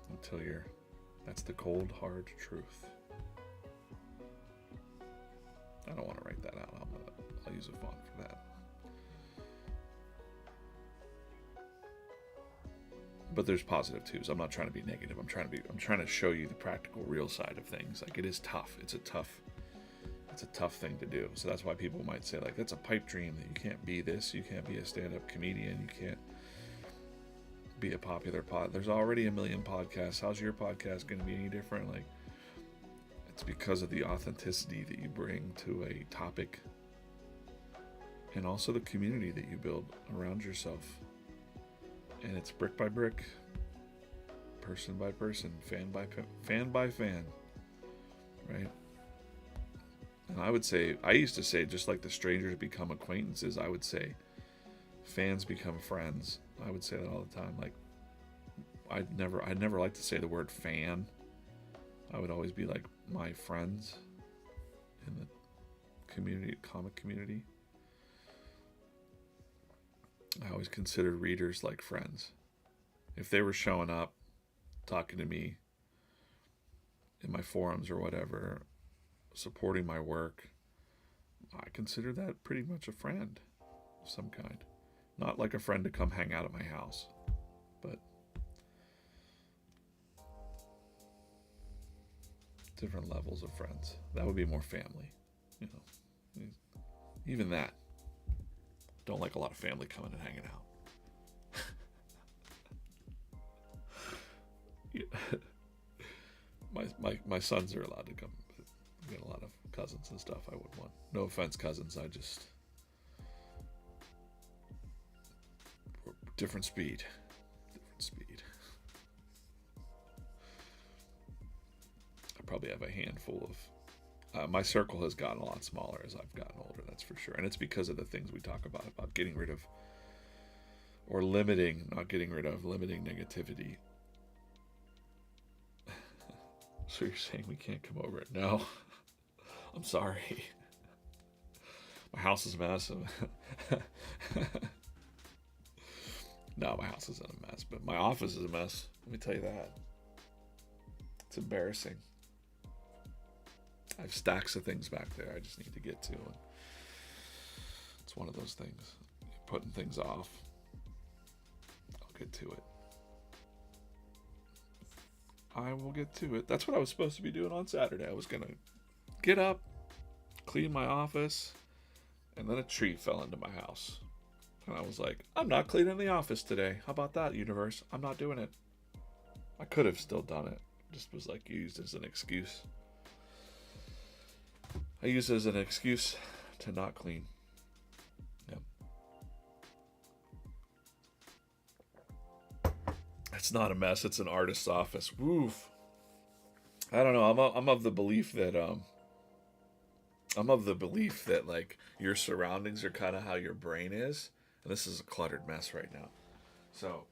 until that's the cold, hard truth. I don't want to write that out. I'll use a font for that. But there's positive too. So I'm not trying to be negative. I'm trying to show you the practical, real side of things. Like, it is tough. It's a tough thing to do. So that's why people might say, like, that's a pipe dream, that you can't be this, you can't be a stand-up comedian, you can't be a popular there's already a million podcasts. How's your podcast going to be any different? Like, it's because of the authenticity that you bring to a topic, and also the community that you build around yourself. And it's brick by brick, person by person, fan by fan, right? And I used to say, just like the strangers become acquaintances, I would say fans become friends. I would say that all the time. Like, I'd never like to say the word fan. I would always be like, my friends in the community, comic community. I always considered readers like friends. If they were showing up, talking to me in my forums or whatever, supporting my work, I consider that pretty much a friend of some kind. Not like a friend to come hang out at my house, but different levels of friends. That would be more family, you know. Even that. Don't like a lot of family coming and hanging out. My sons are allowed to come. I got a lot of cousins and stuff. I wouldn't want. No offense, cousins. Different speed. I probably have a handful of. My circle has gotten a lot smaller as I've gotten older. That's for sure, and it's because of the things we talk about getting rid of, or limiting, not getting rid of, limiting negativity. So you're saying we can't come over? No. I'm sorry. My house is a mess. No, my house isn't a mess, but my office is a mess. Let me tell you that. It's embarrassing. I have stacks of things back there I just need to get to. And it's one of those things. Putting things off. I'll get to it. I will get to it. That's what I was supposed to be doing on Saturday. I was going to get up, clean my office, and then a tree fell into my house. And I was like, I'm not cleaning the office today. How about that, universe? I'm not doing it. I could have still done it. Just was like used as an excuse. I used it as an excuse to not clean. Yep. It's not a mess. It's an artist's office. Woof. I don't know. I'm of the belief that like your surroundings are kind of how your brain is, and this is a cluttered mess right now. So,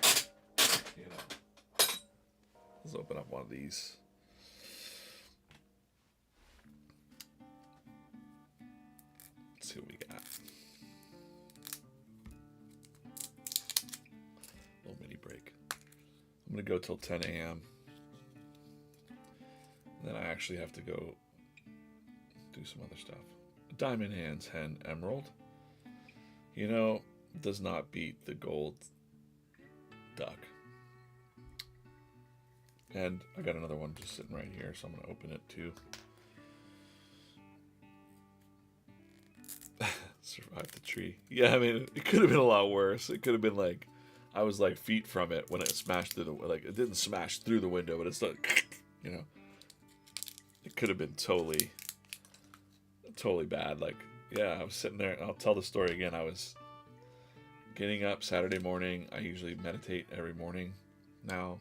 let's open up one of these. Let's see what we got. Little mini break. I'm gonna go till 10 a.m. Then I actually have to go do some other stuff. Diamond Hands Hen Emerald. You know, does not beat the gold duck. And I got another one just sitting right here, so I'm going to open it too. Survived the tree. Yeah, I mean, it could have been a lot worse. It could have been like, I was like feet from it when it smashed through the, like, it didn't smash through the window, but it's like, you know, it could have been totally bad. Like, yeah, I was sitting there, and I'll tell the story again. I was getting up Saturday morning. I usually meditate every morning now.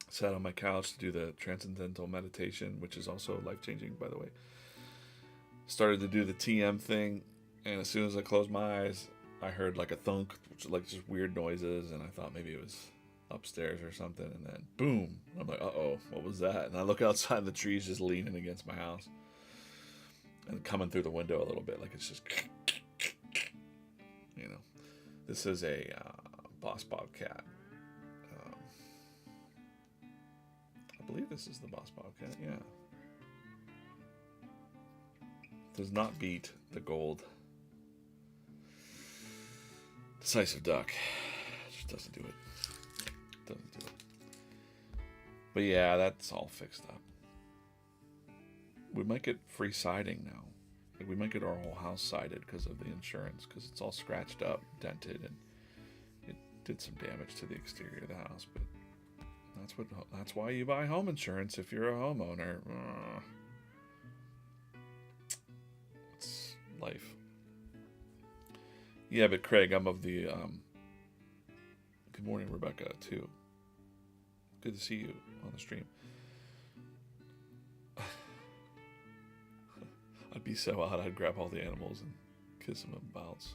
Sat on my couch to do the transcendental meditation, which is also life-changing, by the way. Started to do the TM thing, and as soon as I closed my eyes, I heard like a thunk, which was like just weird noises, and I thought maybe it was upstairs or something, and then boom, I'm like, uh-oh, what was that? And I look outside, the tree's just leaning against my house and coming through the window a little bit, like it's just, you know. This is a boss bobcat. I believe this is the boss bobcat, yeah. Does not beat the gold decisive duck. Just doesn't do it. Doesn't do it. But yeah, that's all fixed up. We might get free siding now. Like, we might get our whole house sided because of the insurance, because it's all scratched up, dented, and it did some damage to the exterior of the house. But that's why you buy home insurance if you're a homeowner. It's life. Yeah, but Craig, I'm of the good morning, Rebecca, too. Good to see you on the stream. I'd be so out, I'd grab all the animals and kiss them and bounce.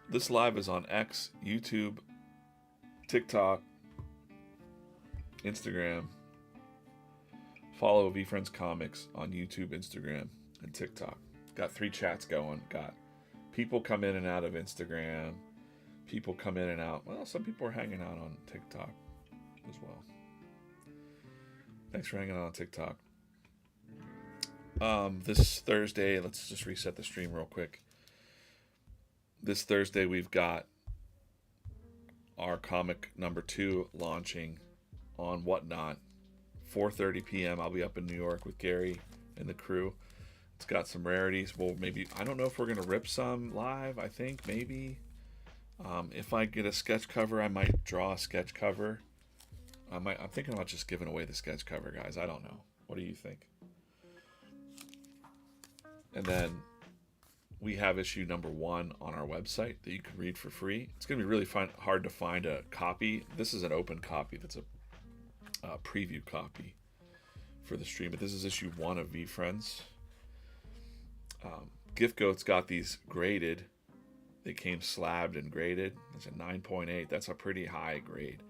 This live is on X, YouTube, TikTok, Instagram. Follow VeeFriends Comics on YouTube, Instagram, and TikTok. Got 3 chats going. Got people come in and out of Instagram. People come in and out. Well, some people are hanging out on TikTok as well. Thanks for hanging out on TikTok. This Thursday, let's just reset the stream real quick. This Thursday, we've got our comic number 2 launching on Whatnot. 4:30 p.m. I'll be up in New York with Gary and the crew. It's got some rarities. Well, maybe, I don't know if we're going to rip some live. I think maybe. If I get a sketch cover, I might draw a sketch cover. I'm thinking about just giving away the sketch cover, guys. I don't know. What do you think? And then we have issue number 1 on our website that you can read for free. It's going to be really hard to find a copy. This is an open copy. That's a preview copy for the stream. But this is issue 1 of VeeFriends. Gift Goat's got these graded. They came slabbed and graded. It's a 9.8. That's a pretty high grade.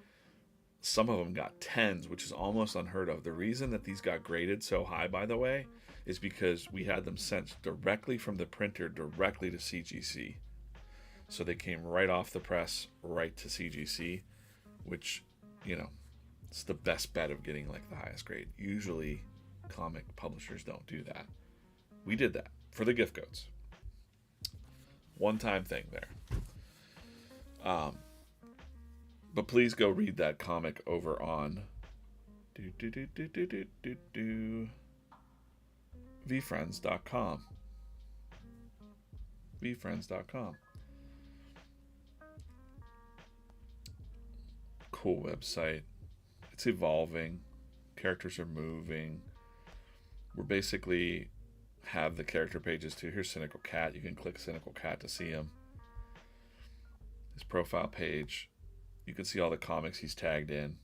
Some of them got 10s, which is almost unheard of. The reason that these got graded so high, by the way, is because we had them sent directly from the printer directly to CGC. So they came right off the press, right to CGC, which, you know, it's the best bet of getting like the highest grade. Usually comic publishers don't do that. We did that for the Gift Goats. One-time thing there. But please go read that comic over on VeeFriends.com. VeeFriends.com. Cool website. It's evolving. Characters are moving. We're basically have the character pages too. Here's Cynical Cat. You can click Cynical Cat to see him. His profile page. You can see all the comics he's tagged in.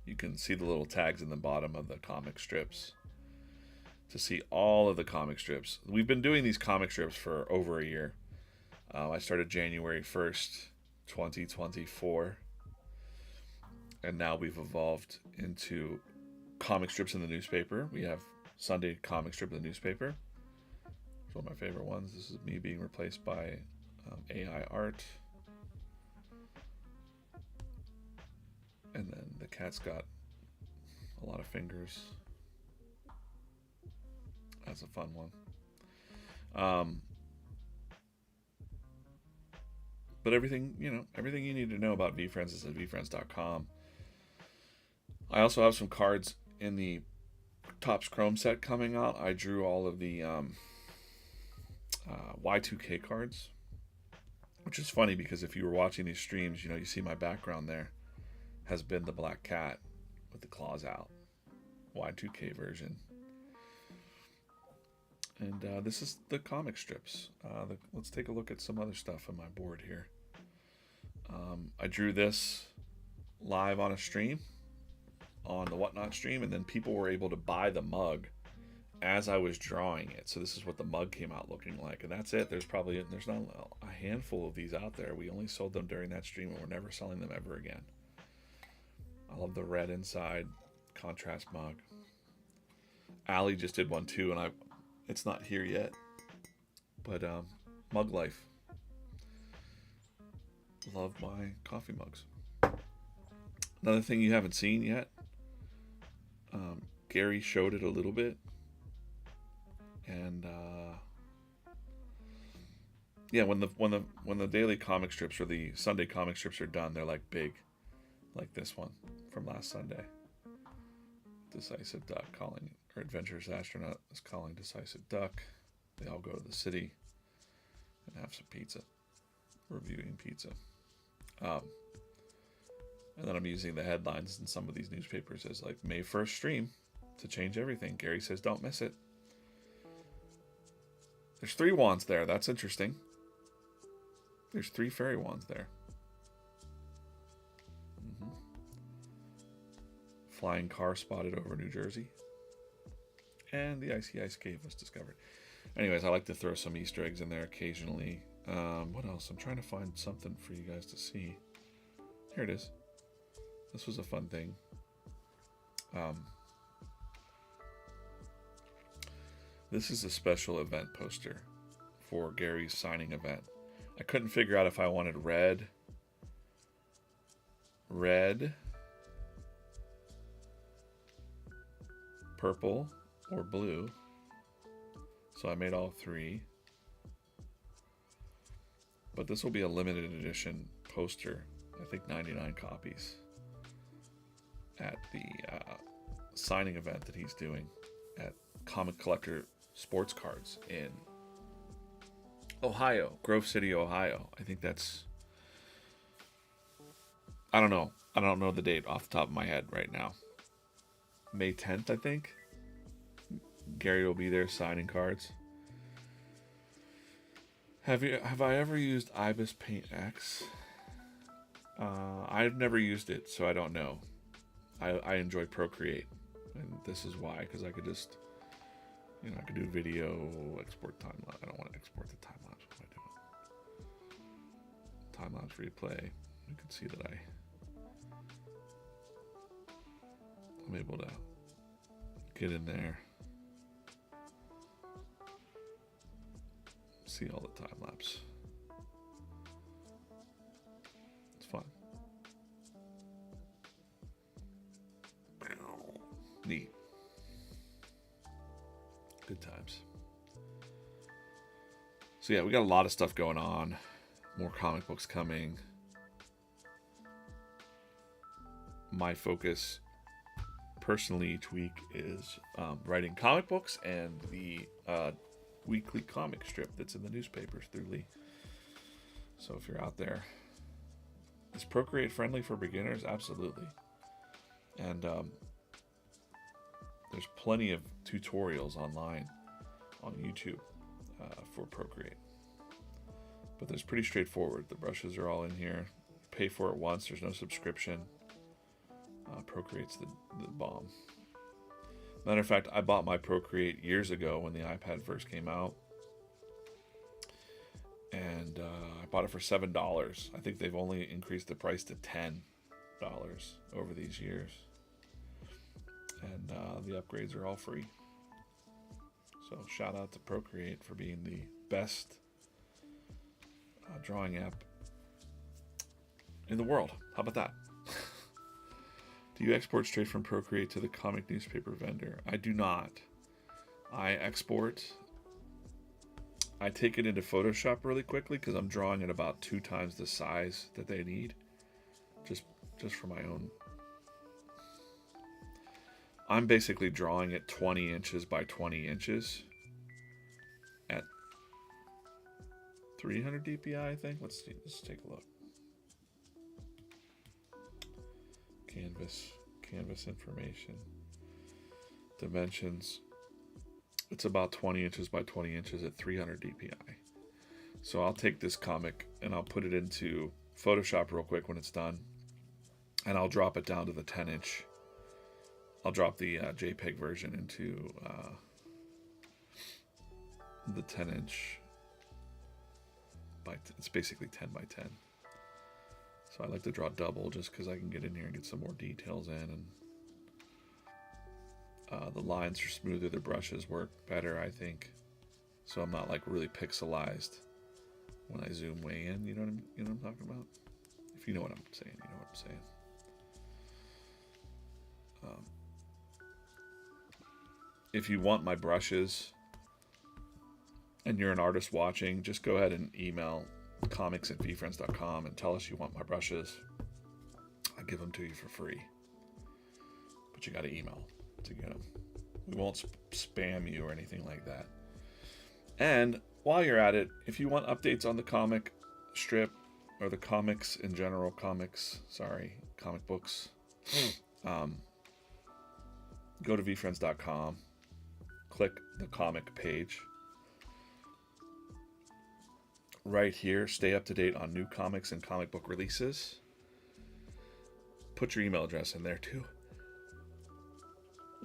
You can see the little tags in the bottom of the comic strips to see all of the comic strips. We've been doing these comic strips for over a year. I started January 1st, 2024. And now we've evolved into comic strips in the newspaper. We have Sunday comic strip in the newspaper. It's one of my favorite ones. This is me being replaced by AI art. And then the cat's got a lot of fingers. That's a fun one. But everything you need to know about VeeFriends is at VeeFriends.com. I also have some cards in the Topps Chrome set coming out. I drew all of the Y2K cards, which is funny because if you were watching these streams, you see my background there has been the black cat with the claws out, Y2K version. And this is the comic strips. Let's take a look at some other stuff on my board here. I drew this live on a stream, on the Whatnot stream, and then people were able to buy the mug as I was drawing it. So this is what the mug came out looking like, and that's it. There's not a handful of these out there. We only sold them during that stream, and we're never selling them ever again. I love the red inside contrast mug. Allie just did one too, and it's not here yet, but Mug Life. Love my coffee mugs. Another thing you haven't seen yet, Gary showed it a little bit, and yeah, when the daily comic strips or the Sunday comic strips are done, they're like big, like this one from last Sunday. Decisive Duck calling, or Adventurous Astronaut is calling Decisive Duck. They all go to the city and have some pizza, reviewing pizza. And then I'm using the headlines in some of these newspapers as like May 1st stream to change everything. Gary says don't miss it. There's 3 wands there. That's interesting. There's 3 fairy wands there. Flying car spotted over New Jersey. And the icy ice cave was discovered. Anyways, I like to throw some Easter eggs in there occasionally. What else? I'm trying to find something for you guys to see. Here it is. This was a fun thing. This is a special event poster for Gary's signing event. I couldn't figure out if I wanted red, purple, or blue. So I made all 3. But this will be a limited edition poster. I think 99 copies at the signing event that he's doing at Comic Collector Sports Cards in Ohio, Grove City, Ohio. I think that's, I don't know the date off the top of my head right now. May 10th, I think. Gary will be there signing cards. Have I ever used Ibis Paint X? I've never used it, so I don't know. I enjoy Procreate, and this is why, because I could just, I could do video, export time lapse. I don't want to export the time lapse. What am I doing? Time lapse replay. You can see that I'm able to get in there, see all the time lapse. It's fun. Neat. Good times. So yeah, we got a lot of stuff going on. More comic books coming. My focus personally each week is writing comic books and the weekly comic strip that's in the newspapers through Lee. So if you're out there, is Procreate friendly for beginners? Absolutely. And there's plenty of tutorials online on YouTube for Procreate. But there's pretty straightforward. The brushes are all in here. Pay for it once. There's no subscription. Procreate's the bomb. Matter of fact, I bought my Procreate years ago when the iPad first came out. And I bought it for $7. I think they've only increased the price to $10 over these years. And the upgrades are all free. So shout out to Procreate for being the best drawing app in the world. How about that? Do you export straight from Procreate to the comic newspaper vendor? I do not. I export. I take it into Photoshop really quickly because I'm drawing at about 2 times the size that they need, just for my own. I'm basically drawing it 20 inches by 20 inches at 300 dpi, I think. Let's take a look. Canvas information, dimensions. It's about 20 inches by 20 inches at 300 dpi. So I'll take this comic and I'll put it into Photoshop real quick when it's done, and I'll drop it down to the 10-inch. I'll drop the JPEG version into the 10-inch. It's basically 10 by 10. So I like to draw double just because I can get in here and get some more details in, and the lines are smoother. The brushes work better, I think. So I'm not like really pixelized when I zoom way in. You know what I'm talking about? If you know what I'm saying, you know what I'm saying. If you want my brushes and you're an artist watching, just go ahead and email comics@VeeFriends.com and tell us you want my brushes. I'll give them to you for free. But you got to email to get them. We won't spam you or anything like that. And while you're at it, if you want updates on the comic strip or the comics in general, comic books, go to VeeFriends.com, click the comic page. Right here, stay up to date on new comics and comic book releases. Put your email address in there too.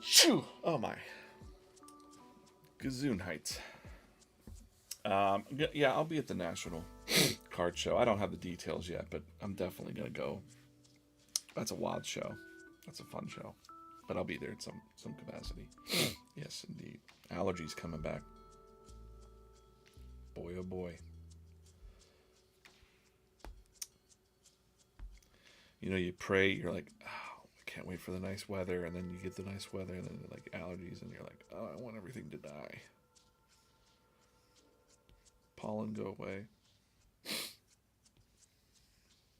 Shoo! Oh my. Gazoon Heights. Yeah, I'll be at the National Card Show. I don't have the details yet, but I'm definitely going to go. That's a wild show. That's a fun show. But I'll be there in some capacity. Yes, indeed. Allergies coming back. Boy, oh boy. You know, you pray, you're like, oh, I can't wait for the nice weather, and then you get the nice weather, and then like allergies, and you're like, oh, I want everything to die. Pollen go away.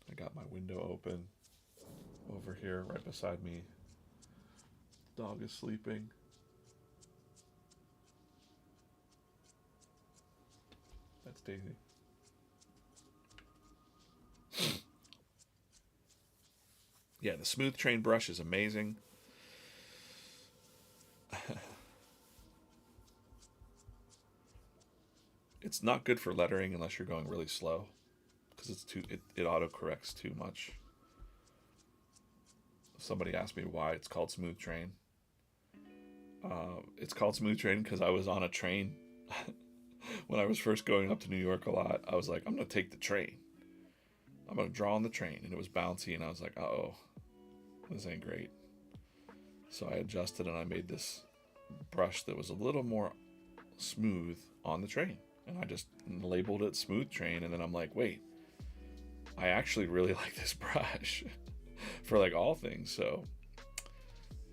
I got my window open over here, right beside me. Dog is sleeping. That's Daisy. Yeah, the Smooth Train brush is amazing. It's not good for lettering unless you're going really slow, because it auto corrects too much. Somebody asked me why it's called Smooth Train. It's called Smooth Train because I was on a train when I was first going up to New York a lot. I was like, I'm gonna take the train. I'm gonna draw on the train, and it was bouncy, and I was like, uh-oh, this ain't great. So I adjusted, and I made this brush that was a little more smooth on the train, and I just labeled it Smooth Train. And then I'm like, wait, I actually really like this brush for like all things. So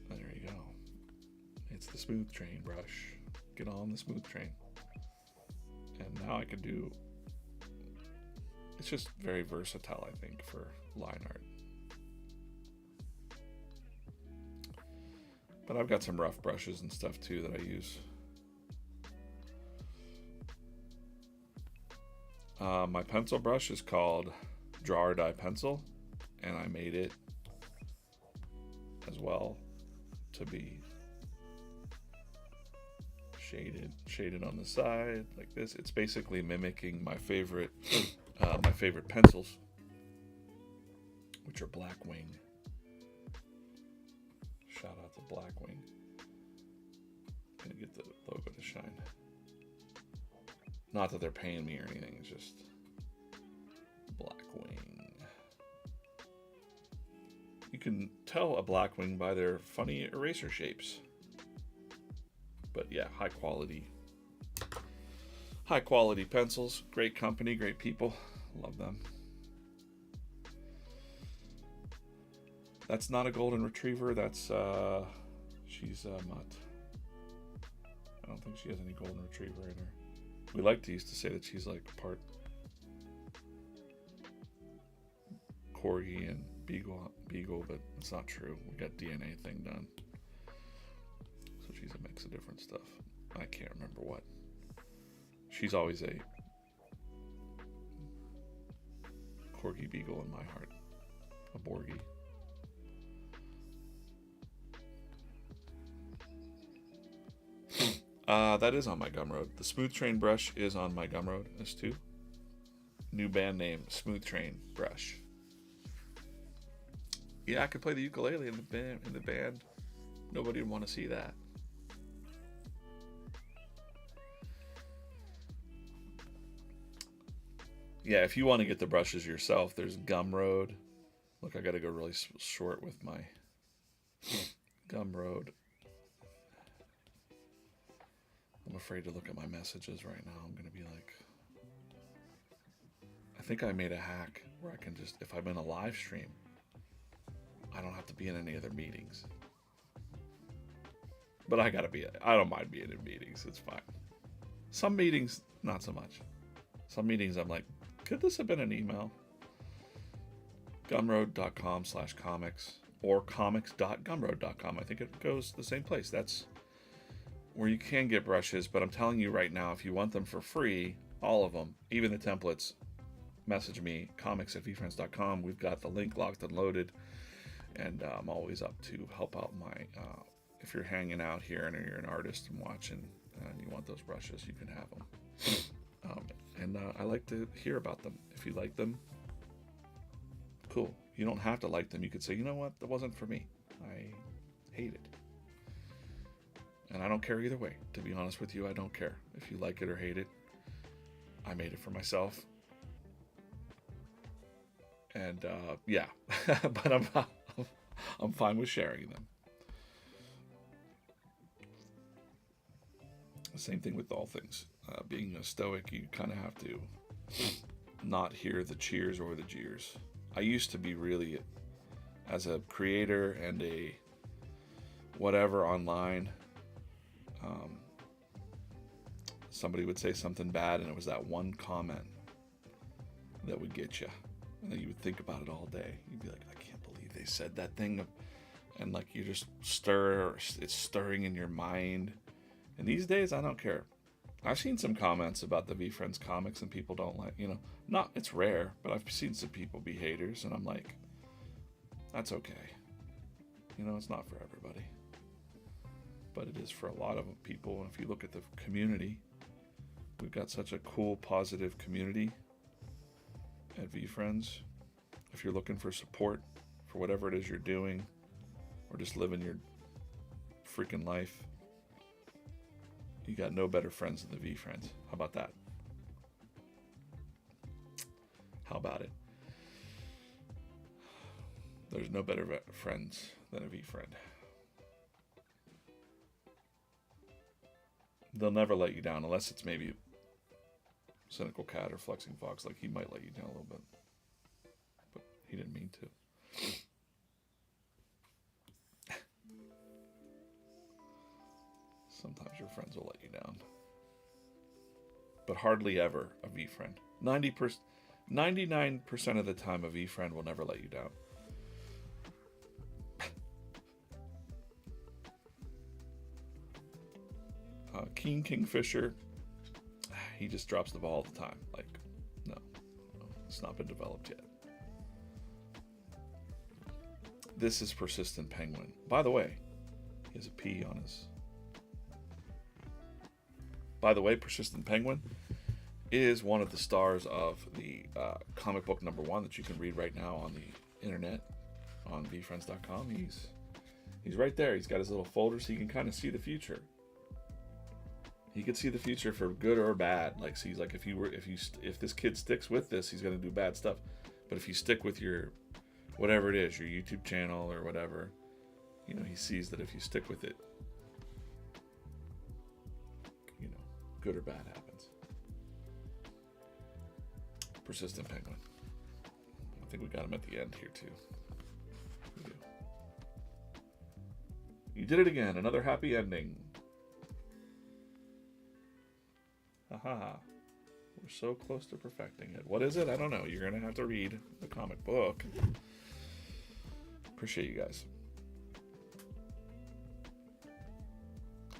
there you go. It's the Smooth Train brush. Get on the Smooth Train. And now I can do, it's just very versatile, I think, for line art. But I've got some rough brushes and stuff too that I use. My pencil brush is called Draw or Die Pencil, and I made it as well to be shaded on the side like this. It's basically mimicking my favorite pencils, which are Blackwing. Shout out to Blackwing. Gonna get the logo to shine. Not that they're paying me or anything, it's just Blackwing. You can tell a Blackwing by their funny eraser shapes. But yeah, high quality pencils, great company, great people, love them. That's not a golden retriever, that's she's a mutt. I don't think she has any golden retriever in her. We like to used to say that she's like part corgi and beagle, but it's not true. We got DNA thing done, so she's a mix of different stuff. I can't remember what. She's always a corgi beagle in my heart, a Borgie. That is on my Gumroad. The Smooth Train brush is on my Gumroad as too. New band name, Smooth Train Brush. Yeah, I could play the ukulele in the band. Nobody would want to see that. Yeah, if you want to get the brushes yourself, there's Gumroad. Look, I got to go really short with my Gumroad. I'm afraid to look at my messages right now. I'm going to be like... I think I made a hack where I can just, if I'm in a live stream, I don't have to be in any other meetings. But I don't mind being in meetings. It's fine. Some meetings, not so much. Some meetings I'm like, could this have been an email? Gumroad.com/comics or comics.gumroad.com. I think it goes the same place. That's where you can get brushes, but I'm telling you right now, if you want them for free, all of them, even the templates, message me, comics@VeeFriends.com. We've got the link locked and loaded, and I'm always up to help out my, if you're hanging out here and you're an artist and watching and you want those brushes, you can have them. And I like to hear about them. If you like them, cool. You don't have to like them. You could say, you know what, that wasn't for me. I hate it. And I don't care either way. To be honest with you, I don't care if you like it or hate it. I made it for myself. And yeah, but I'm fine with sharing them. Same thing with all things. Being a stoic, you kind of have to not hear the cheers or the jeers. I used to be really, as a creator and a whatever online, somebody would say something bad and it was that one comment that would get you. And then you would think about it all day. You'd be like, I can't believe they said that thing. And like you just it's stirring in your mind. And these days, I don't care. I've seen some comments about the VeeFriends comics and people don't like, not, it's rare, but I've seen some people be haters and I'm like, that's okay. It's not for everybody. But it is for a lot of people. And if you look at the community, we've got such a cool, positive community at VeeFriends. If you're looking for support for whatever it is you're doing or just living your freaking life, you got no better friends than the VeeFriends. How about that? How about it? There's no better friends than a VeeFriend. They'll never let you down unless it's maybe Cynical Cat or Flexing Fox. Like, he might let you down a little bit. But he didn't mean to. Sometimes your friends will let you down. But hardly ever a VeeFriend. 99% of the time a VeeFriend will never let you down. Keen Kingfisher, he just drops the ball all the time. Like, no, it's not been developed yet. This is Persistent Penguin. By the way, he has a P on his... By the way, Persistent Penguin is one of the stars of the comic book #1 that you can read right now on the internet on VeeFriends.com. He's right there. He's got his little folder so you can kind of see the future. He could see the future for good or bad. Like, so he's like, if this kid sticks with this, he's going to do bad stuff. But if you stick with your whatever it is, your YouTube channel or whatever, he sees that if you stick with it, good or bad happens. Persistent Penguin. I think we got him at the end here too. We do. You did it again. Another happy ending. Aha. We're so close to perfecting it. What is it? I don't know. You're going to have to read the comic book. Appreciate you guys.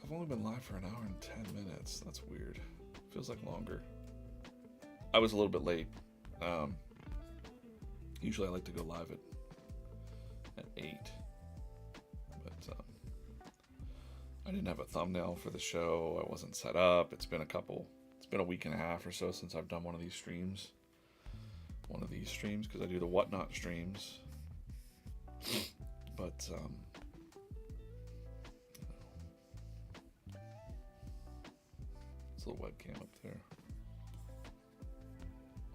I've only been live for an hour and 10 minutes. That's weird. Feels like longer. I was a little bit late. Usually I like to go live at 8. But I didn't have a thumbnail for the show. I wasn't set up. It's been a week and a half or so since I've done one of these streams. Because I do the Whatnot streams. But it's a webcam up there.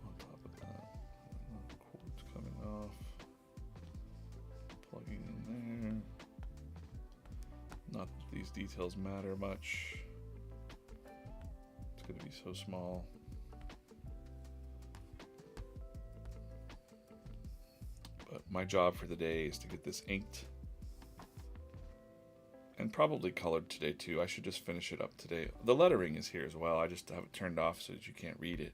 On top of that, cord's coming off. Plugging in there. Not that these details matter much. It's going to be so small. But my job for the day is to get this inked and probably colored today too. I should just finish it up today. The lettering is here as well. I just have it turned off so that you can't read it.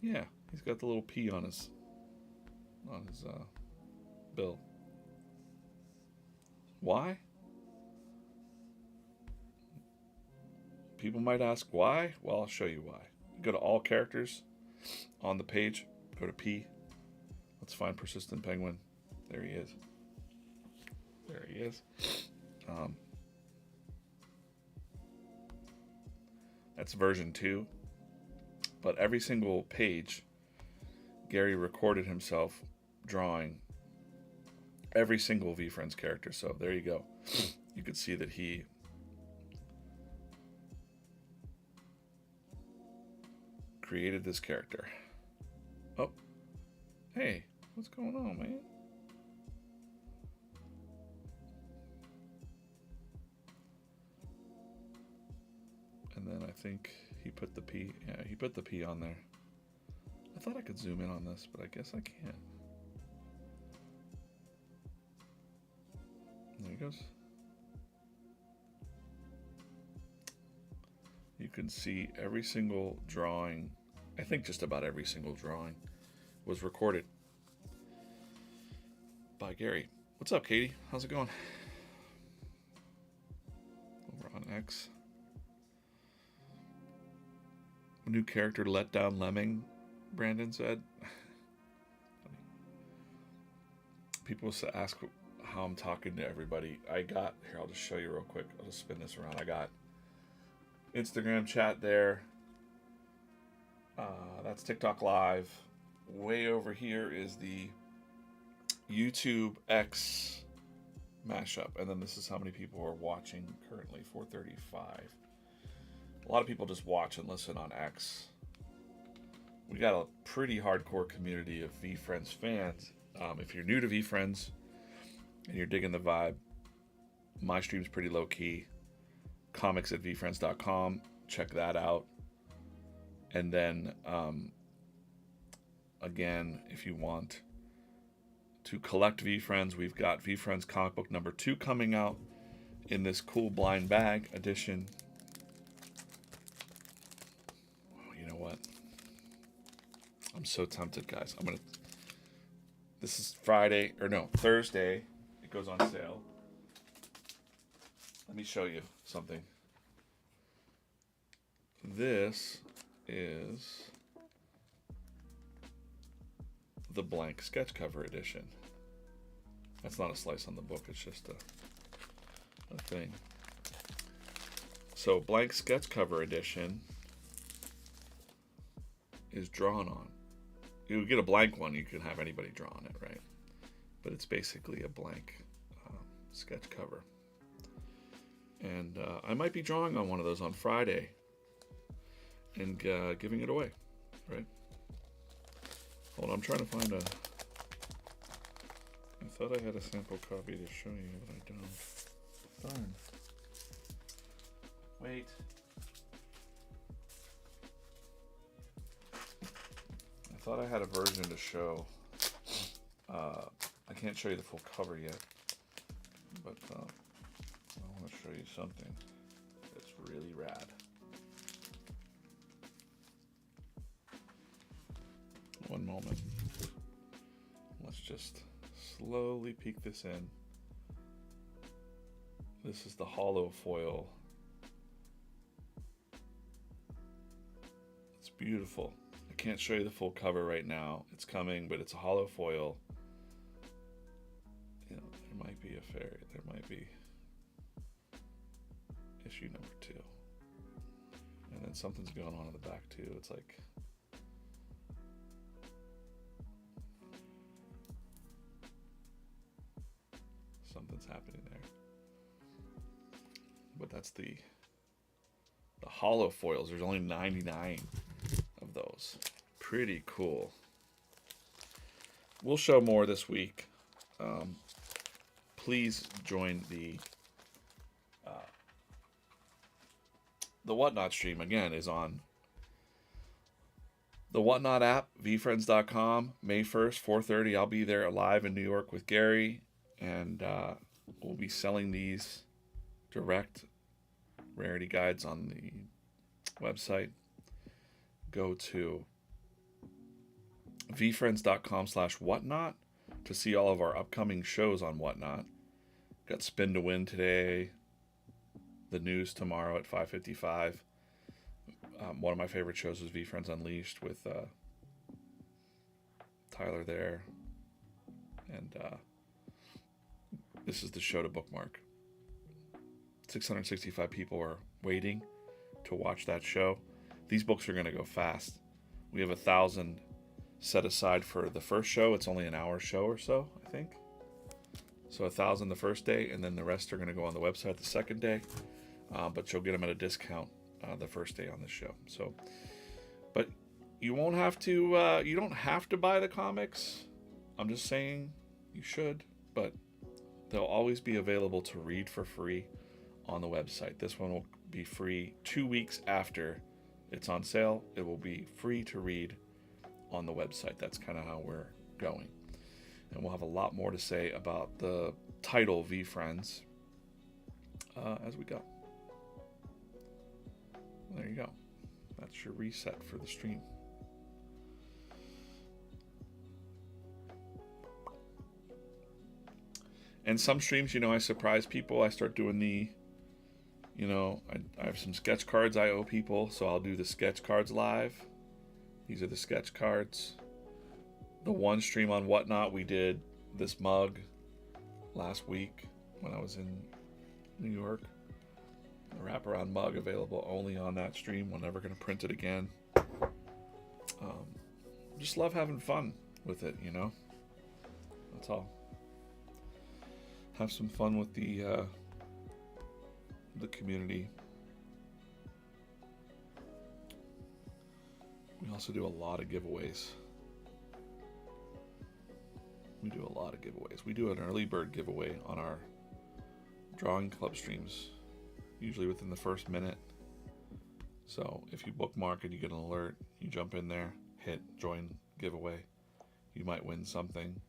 Yeah, he's got the little P on his bill. Why? People might ask why. Well, I'll show you why. Go to all characters on the page. Go to P. Let's find Persistent Penguin. There he is. There he is. That's version 2. But every single page, Gary recorded himself drawing every single VeeFriends character. So there you go. You could see that he created this character. Oh, hey, what's going on, man? And then I think he put the P. Yeah, he put the P on there. I thought I could zoom in on this, but I guess I can't. There he goes. You can see every single drawing. I think just about every single drawing was recorded by Gary. What's up, Katie? How's it going? Over on X. New character let down Lemming, Brandon said. People ask how I'm talking to everybody. Here, I'll just show you real quick. I'll just spin this around. I got Instagram chat there. That's TikTok Live. Way over here is the YouTube X mashup. And then this is how many people are watching currently, 435. A lot of people just watch and listen on X. We got a pretty hardcore community of VeeFriends fans. If you're new to VeeFriends and you're digging the vibe, my stream's pretty low key. Comics at VeeFriends.com. Check that out. And then, again, if you want to collect VeeFriends, we've got VeeFriends comic book number 2 coming out in this cool blind bag edition. You know what? I'm so tempted, guys. This is Thursday. It goes on sale. Let me show you something. This is the blank sketch cover edition. That's not a slice on the book. It's just a thing. So blank sketch cover edition is drawn on. You get a blank one, you can have anybody draw on it, right? But it's basically a blank sketch cover. And I might be drawing on one of those on Friday and giving it away, right? Hold on, I'm trying to find I thought I had a sample copy to show you, but I don't. Darn. Wait. I thought I had a version to show. I can't show you the full cover yet. but I want to show you something that's really rad. One moment. Let's just slowly peek this in. This is the hollow foil. It's beautiful. I can't show you the full cover right now. It's coming, but it's a hollow foil. You know, there might be a fairy. There might be issue number 2. And then something's going on in the back too. It's like something's happening there. But that's the hollow foils. There's only 99 of those. Pretty cool. We'll show more this week. Please join the Whatnot stream. Again, is on the Whatnot app, VeeFriends.com, May 1st, 4:30. I'll be there live in New York with Gary, and we'll be selling these direct rarity guides on the website. Go to VeeFriends.com/whatnot to see all of our upcoming shows on Whatnot. Got Spin to Win today. The news tomorrow at 5:55. One of my favorite shows was VeeFriends Unleashed with Tyler there. And this is the show to bookmark. 665 people are waiting to watch that show. These books are going to go fast. We have 1,000 set aside for the first show. It's only an hour show or so, I think. So 1,000 the first day, and then the rest are going to go on the website the second day. But you'll get them at a discount the first day on the show. So, but you won't have to. You don't have to buy the comics. I'm just saying you should. But they'll always be available to read for free on the website. This one will be free 2 weeks after it's on sale. It will be free to read on the website. That's kind of how we're going. And we'll have a lot more to say about the title VeeFriends as we go. There you go. That's your reset for the stream. And some streams, I surprise people. I start doing I have some sketch cards I owe people, so I'll do the sketch cards live. These are the sketch cards. The one stream on Whatnot, we did this mug last week when I was in New York. A wraparound mug available only on that stream. We're never going to print it again. Just love having fun with it, That's all. Have some fun with the community. We also do a lot of giveaways. We do an early bird giveaway on our drawing club streams, usually within the first minute. So if you bookmark and you get an alert, you jump in there, hit join giveaway. You might win something.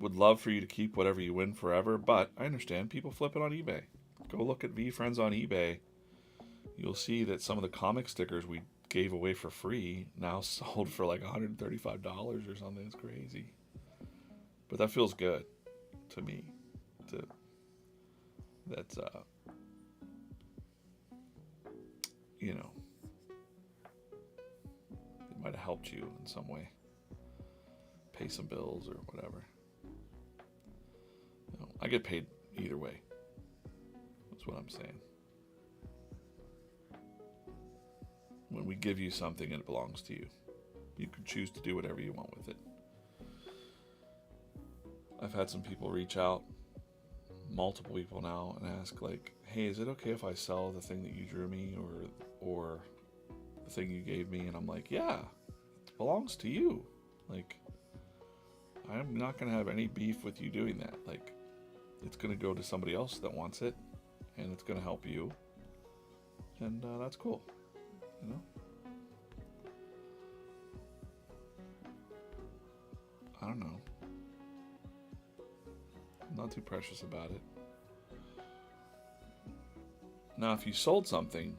Would love for you to keep whatever you win forever, but I understand people flip it on eBay. Go look at VeeFriends on eBay. You'll see that some of the comic stickers we gave away for free now sold for like $135 or something. It's crazy. But that feels good to me. That's it might have helped you in some way. Pay some bills or whatever. I get paid either way. That's what I'm saying. When we give you something, it belongs to you. You can choose to do whatever you want with it. I've had some people reach out, multiple people now, and ask like, hey, is it okay if I sell the thing that you drew me or the thing you gave me? And I'm like, yeah, it belongs to you. Like, I'm not going to have any beef with you doing that. Like, it's going to go to somebody else that wants it, and it's going to help you. And that's cool. I don't know. Not too precious about it. Now, if you sold something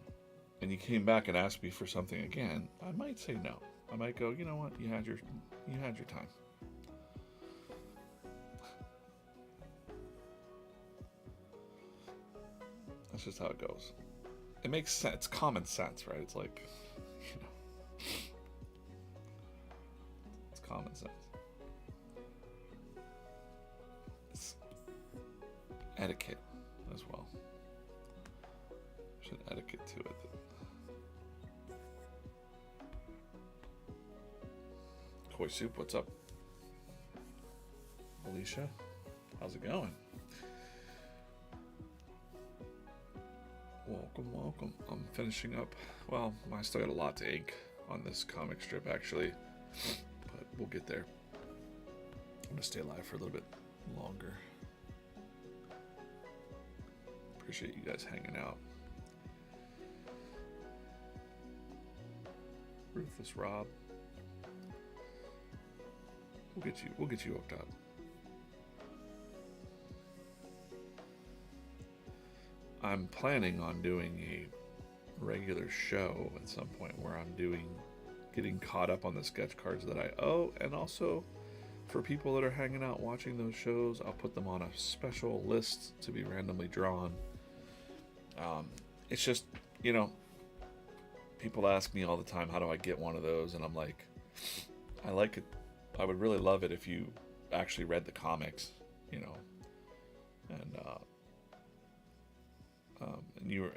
and you came back and asked me for something again, I might say no. I might go, you know what? You had your time. That's just how it goes. It makes sense. It's common sense, right? It's like, you know, it's common sense. It's etiquette as well. There's an etiquette to it. Koi Soup, what's up? Alicia, how's it going? Welcome. I'm finishing up. Well, I still got a lot to ink on this comic strip, actually, but we'll get there. I'm gonna stay alive for a little bit longer. Appreciate you guys hanging out. Ruthless Rob. We'll get you hooked up. I'm planning on doing a regular show at some point where I'm getting caught up on the sketch cards that I owe, and also for people that are hanging out watching those shows, I'll put them on a special list to be randomly drawn. It's just, you know, people ask me all the time, how do I get one of those? And I'm like, I like it. I would really love it if you actually read the comics, you know,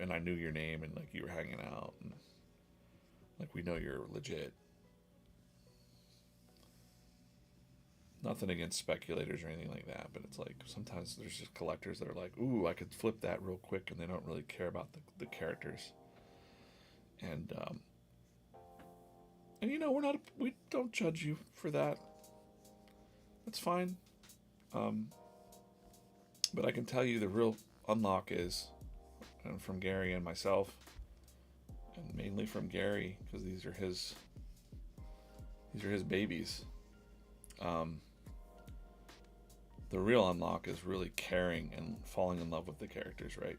and I knew your name, and like you were hanging out, and like we know you're legit. Nothing against speculators or anything like that, but it's like sometimes there's just collectors that are like, ooh, I could flip that real quick, and they don't really care about the characters. And you know, we don't judge you for that. That's fine. But I can tell you the real unlock is, and from Gary and myself, and mainly from Gary, because these are his babies. The real unlock is really caring and falling in love with the characters, right?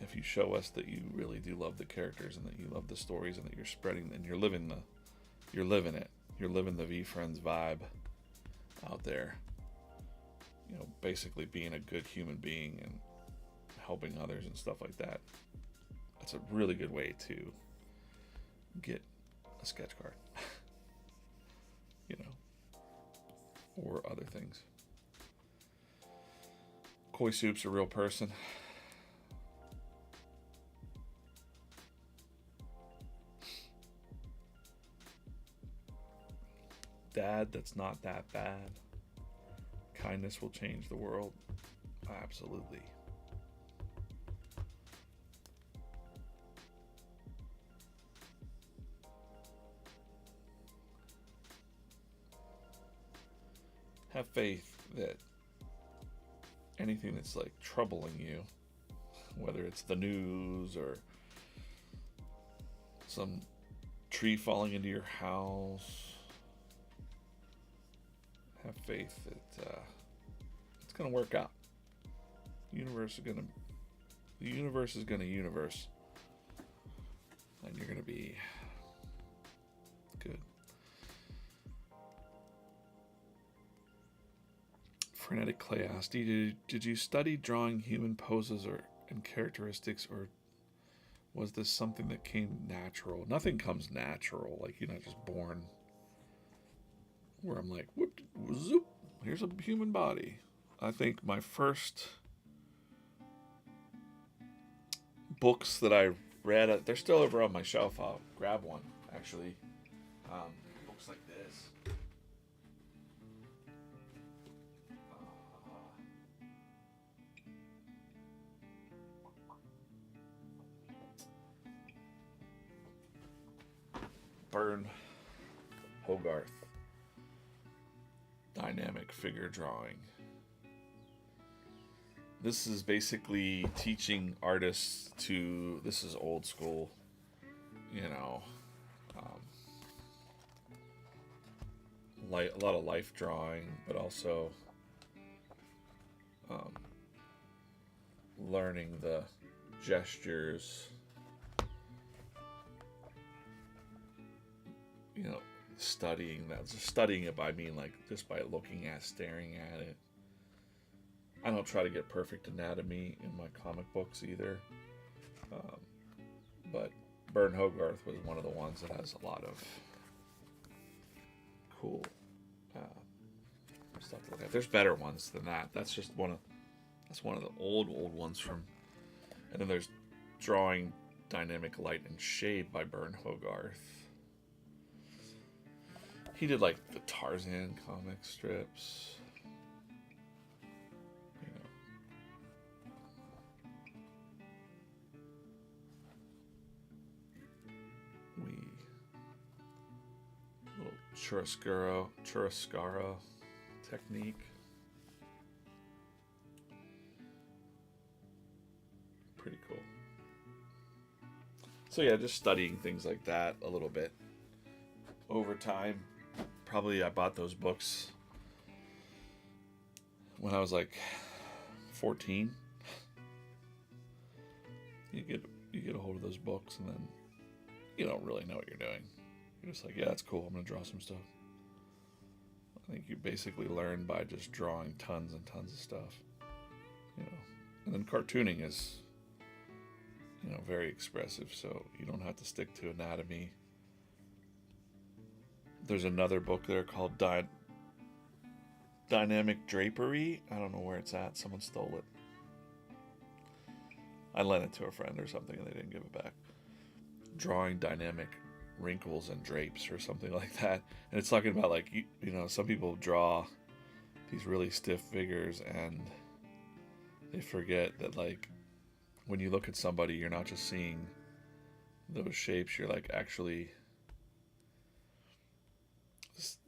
If you show us that you really do love the characters, and that you love the stories, and that you're spreading, and you're living it. You're living the VeeFriends vibe out there. You know, basically being a good human being and helping others and stuff like that. That's a really good way to get a sketch card. You know, or other things. Koi Soup's a real person. Dad, that's not that bad. Kindness will change the world. Absolutely. Have faith that anything that's like troubling you, whether it's the news or some tree falling into your house, have faith that it's going to work out. The universe is going to universe, and you're going to be good. Frenetic Clay asked, did you study drawing human poses and characteristics, or was this something that came natural? Nothing comes natural. Like, you're not just born where I'm like, whoop, zoop, here's a human body. I think my first books that I read, they're still over on my shelf. I'll grab one, actually. Books like this. Byrne Hogarth. Dynamic figure drawing. This is basically teaching artists to, this is old school, you know, a lot of life drawing, but also um, learning the gestures, studying that. Just studying it by mean like just by looking at, staring at it. I don't try to get perfect anatomy in my comic books either. But Bern Hogarth was one of the ones that has a lot of cool stuff to look at. There's better ones than that. That's one of the old ones from. And then there's Drawing Dynamic Light and Shade by Bern Hogarth. He did like the Tarzan comic strips. Little Churrascara technique. Pretty cool. So yeah, just studying things like that a little bit over time. Probably I bought those books when I was like 14. You get a hold of those books and then you don't really know what you're doing. You're just like, yeah, that's cool. I'm going to draw some stuff. I think you basically learn by just drawing tons and tons of stuff. And then cartooning is, very expressive, so you don't have to stick to anatomy. There's another book there called Dynamic Drapery. I don't know where it's at. Someone stole it. I lent it to a friend or something and they didn't give it back. Drawing Dynamic Wrinkles and Drapes or something like that. And it's talking about like, some people draw these really stiff figures and they forget that like when you look at somebody, you're not just seeing those shapes, you're like actually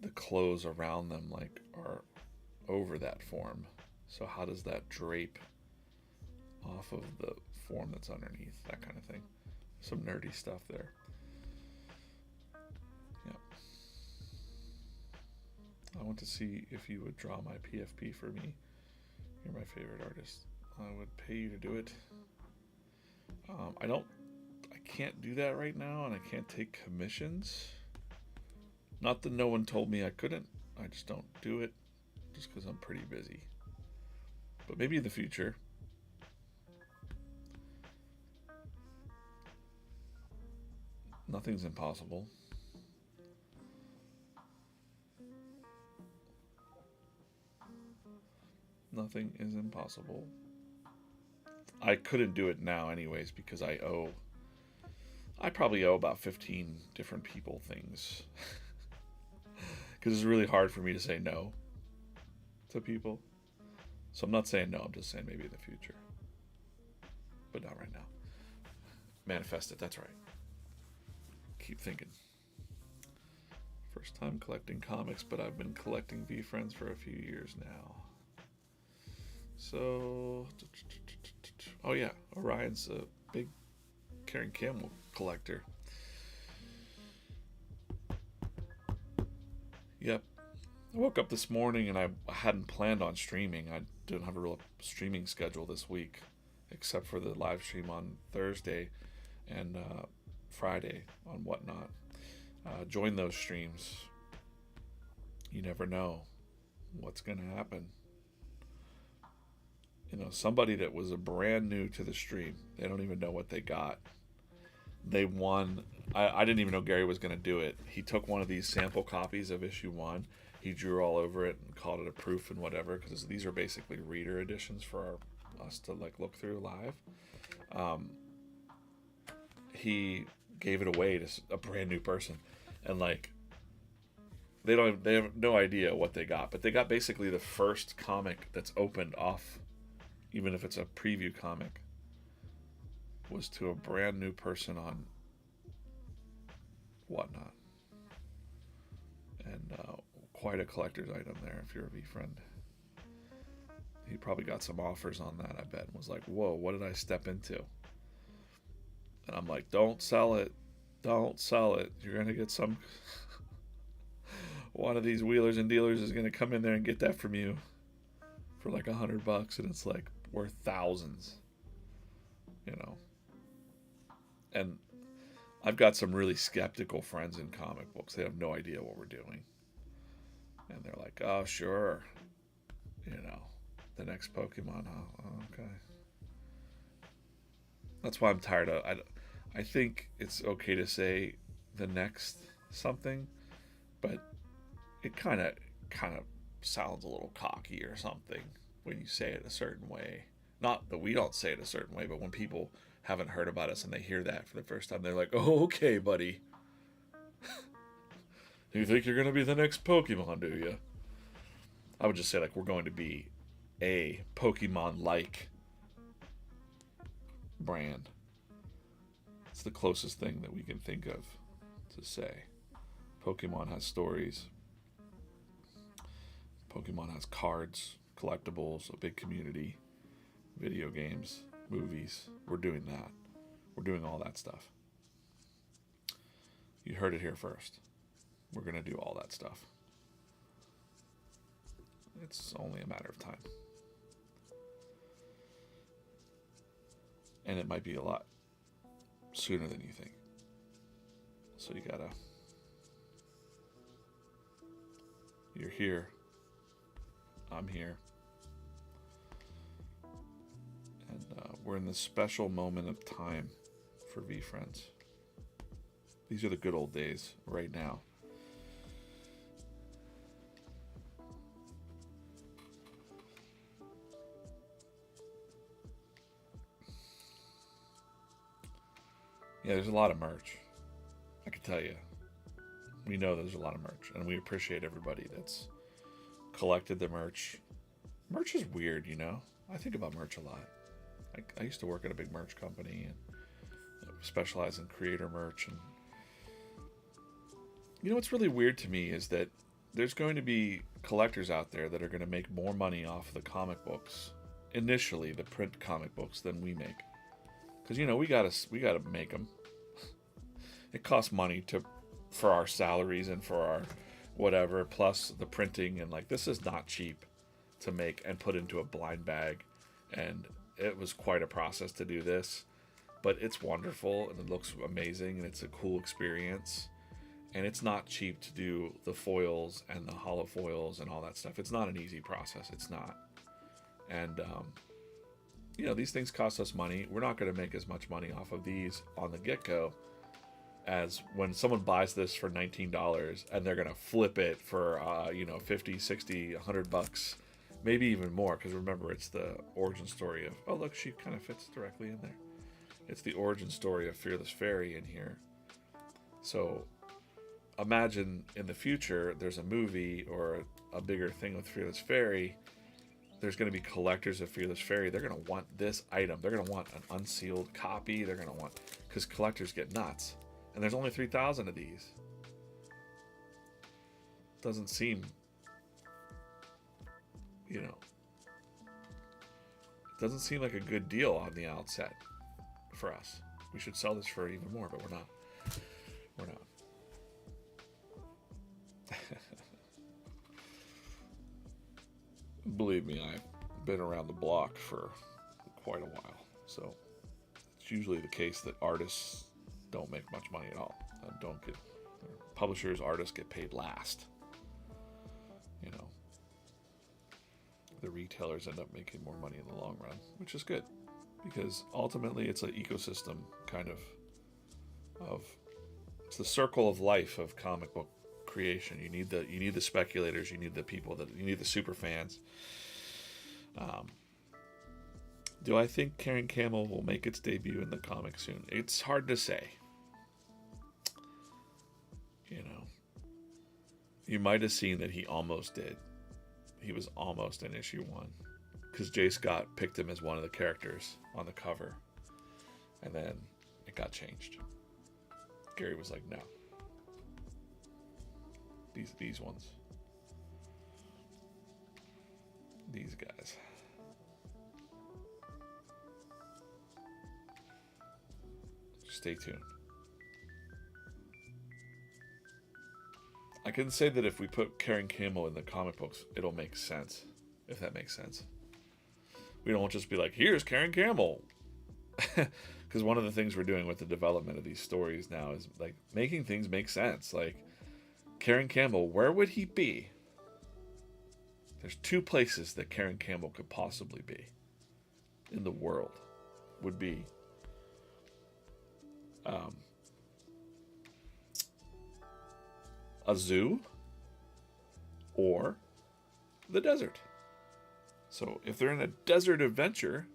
the clothes around them like are over that form. So how does that drape off of the form that's underneath? That kind of thing. Some nerdy stuff there. Yeah. I want to see if you would draw my PFP for me. You're my favorite artist. I would pay you to do it. I can't do that right now, and I can't take commissions. Not that no one told me I couldn't. I just don't do it just because I'm pretty busy. But maybe in the future. Nothing's impossible. Nothing is impossible. I couldn't do it now anyways because I probably owe about 15 different people things. Because it's really hard for me to say no to people. So I'm not saying no, I'm just saying maybe in the future. But not right now. Manifest it, that's right. Keep thinking. First time collecting comics, but I've been collecting VeeFriends for a few years now. So, oh yeah, Orion's a big Karen Camel collector. Yep. I woke up this morning and I hadn't planned on streaming. I didn't have a real streaming schedule this week, except for the live stream on Thursday and Friday on Whatnot. Join those streams. You never know what's going to happen. Somebody that was a brand new to the stream, they don't even know what they got. They won. I didn't even know Gary was going to do it. He took one of these sample copies of issue 1. He drew all over it and called it a proof and whatever, because these are basically reader editions for us to like look through live. He gave it away to a brand new person, and like they have no idea what they got, but they got basically the first comic that's opened off, even if it's a preview comic, was to a brand new person on Whatnot. And quite a collector's item there if you're a VeeFriend. He probably got some offers on that, I bet, and was like, whoa, what did I step into? And I'm like, don't sell it. Don't sell it. You're going to get some... one of these wheelers and dealers is going to come in there and get that from you for like $100, and it's like worth thousands, you know. And I've got some really skeptical friends in comic books. They have no idea what we're doing, and they're like, "Oh, sure, you know, the next Pokemon." Oh, okay. That's why I'm tired of. I think it's okay to say the next something, but it kind of sounds a little cocky or something when you say it a certain way. Not that we don't say it a certain way, but when people haven't heard about us and they hear that for the first time, they're like, "Oh, okay, buddy. You think you're gonna be the next Pokemon, do you?" I would just say like we're going to be a Pokemon-like brand. It's the closest thing that we can think of to say. Pokemon has stories. Pokemon has cards, collectibles, a big community, video games, movies. We're doing that. We're doing all that stuff. You heard it here first. We're going to do all that stuff. It's only a matter of time. And it might be a lot sooner than you think. So you're here. I'm here. And we're in this special moment of time for VeeFriends. These are the good old days right now. Yeah, there's a lot of merch. I can tell you. We know there's a lot of merch, and we appreciate everybody that's collected the merch. Merch is weird, you know? I think about merch a lot. I used to work at a big merch company and specialize in creator merch. And you know what's really weird to me is that there's going to be collectors out there that are going to make more money off of the comic books, initially the print comic books, than we make. Because you know we gotta make them. It costs money for our salaries and for our whatever, plus the printing, and like this is not cheap to make and put into a blind bag. And it was quite a process to do this, but it's wonderful and it looks amazing and it's a cool experience. And it's not cheap to do the foils and the hollow foils and all that stuff. It's not an easy process. It's not. And you know, these things cost us money. We're not going to make as much money off of these on the get-go as when someone buys this for $19 and they're going to flip it for, you know, 50, 60, $100, maybe even more. Because remember, it's the origin story of, oh, look, she kind of fits directly in there. It's the origin story of Fearless Fairy in here. So imagine in the future, there's a movie or a bigger thing with Fearless Fairy. There's going to be collectors of Fearless Fairy. They're going to want this item. They're going to want an unsealed copy. They're going to want, because collectors get nuts. And there's only 3,000 of these. Doesn't seem, you know, it doesn't seem like a good deal on the outset for us. We should sell this for even more, but we're not. We're not. Believe me, I've been around the block for quite a while. So it's usually the case that artists don't make much money at all. Publishers, artists get paid last. You know, the retailers end up making more money in the long run, which is good because ultimately it's an ecosystem kind of it's the circle of life of comic book creation. You need the speculators, you need the people you need the super fans. Do I think Karen Camel will make its debut in the comic soon? It's hard to say. You know, you might have seen that he almost did. He was almost in issue 1 because J. Scott picked him as one of the characters on the cover, and then it got changed. Gary was like, no. These ones. These guys. Stay tuned. I can say that if we put Karen Camel in the comic books, it'll make sense. if that makes sense. We don't just be like, here's Karen Campbell. Because one of the things we're doing with the development of these stories now is like making things make sense. Like, Karen Campbell, where would he be? There's two places that Karen Campbell could possibly be in the world. Would be a zoo or the desert. So if they're in a desert adventure,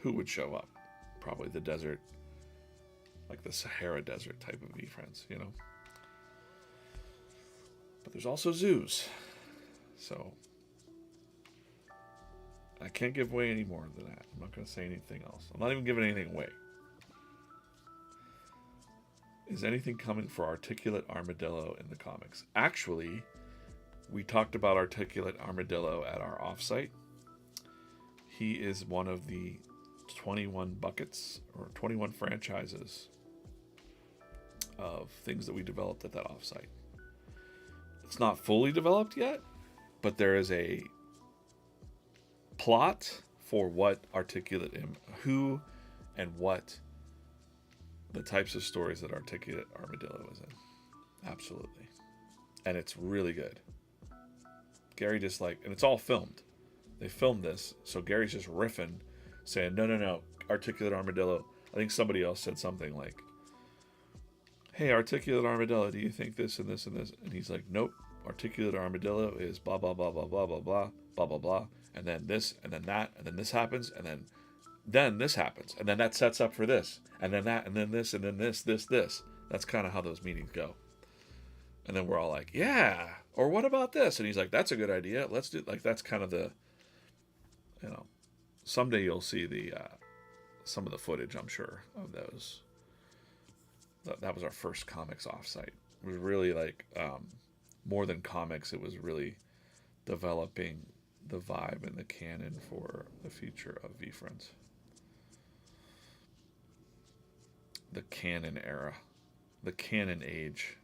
who would show up? Probably the desert, like the Sahara Desert type of VeeFriends, you know? But there's also zoos. So I can't give away any more than that. I'm not going to say anything else. I'm not even giving anything away. Is anything coming for Articulate Armadillo in the comics? Actually, we talked about Articulate Armadillo at our offsite. He is one of the 21 buckets or 21 franchises of things that we developed at that offsite. It's not fully developed yet, but there is a plot for what Articulate, who and what the types of stories that Articulate Armadillo is in. Absolutely. And it's really good. Gary just and it's all filmed. They filmed this, so Gary's just riffing, saying, no, Articulate Armadillo. I think somebody else said something like, hey, Articulate Armadillo, do you think this and this and this? And he's like, nope, Articulate Armadillo is blah, blah, blah, blah, blah, blah, blah, blah, blah, blah, and then this, and then that, and then this happens, and then this happens, and then that sets up for this, and then that, and then this, and then this. That's kind of how those meetings go. And then we're all like, yeah, or what about this? And he's like, that's a good idea. Let's do, that's kind of the, someday you'll see the, some of the footage, I'm sure, of those. That was our first comics offsite. It was really more than comics. It was really developing the vibe and the canon for the future of VeeFriends. The canon era. The canon age.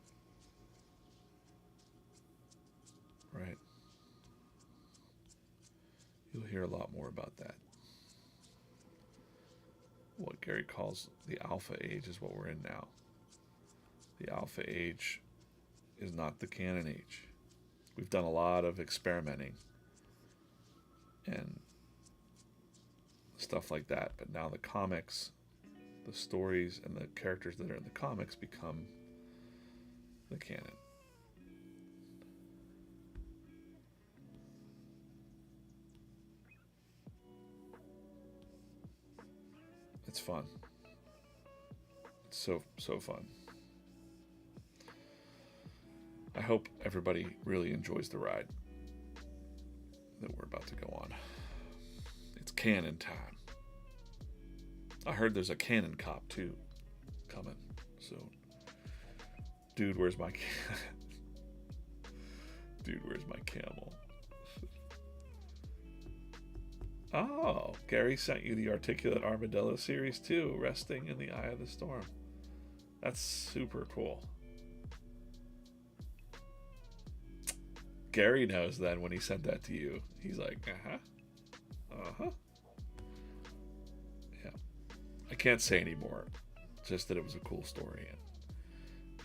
Right? You'll hear a lot more about that. What Gary calls the alpha age is what we're in now. The alpha age is not the canon age. We've done a lot of experimenting and stuff like that, but now the comics, the stories, and the characters that are in the comics become the canon. It's fun. It's so fun. I hope everybody really enjoys the ride that we're about to go on. It's canon time. I heard there's a canon cop too coming soon. Dude, where's my camel? Oh, Gary sent you the Articulate Armadillo series too, Resting in the Eye of the Storm. That's super cool. Gary knows then when he sent that to you. He's like, uh-huh. Yeah. I can't say anymore. Just that it was a cool story. And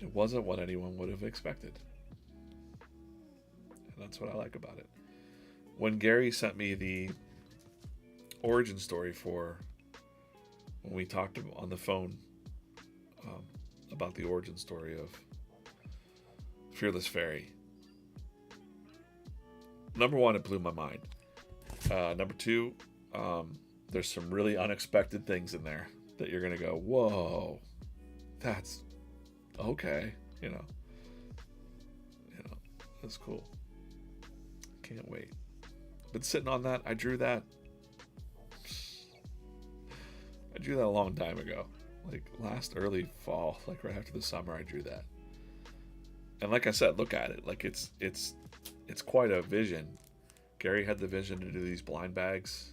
it wasn't what anyone would have expected. And that's what I like about it. When Gary sent me the origin story for when we talked on the phone about the origin story of Fearless Fairy. Number one, it blew my mind. Number two, there's some really unexpected things in there that you're going to go, whoa, that's okay. That's cool. Can't wait. Been sitting on that. I drew that a long time ago. Last early fall, right after the summer, I drew that. And like I said, look at it. It's quite a vision. Gary had the vision to do these blind bags,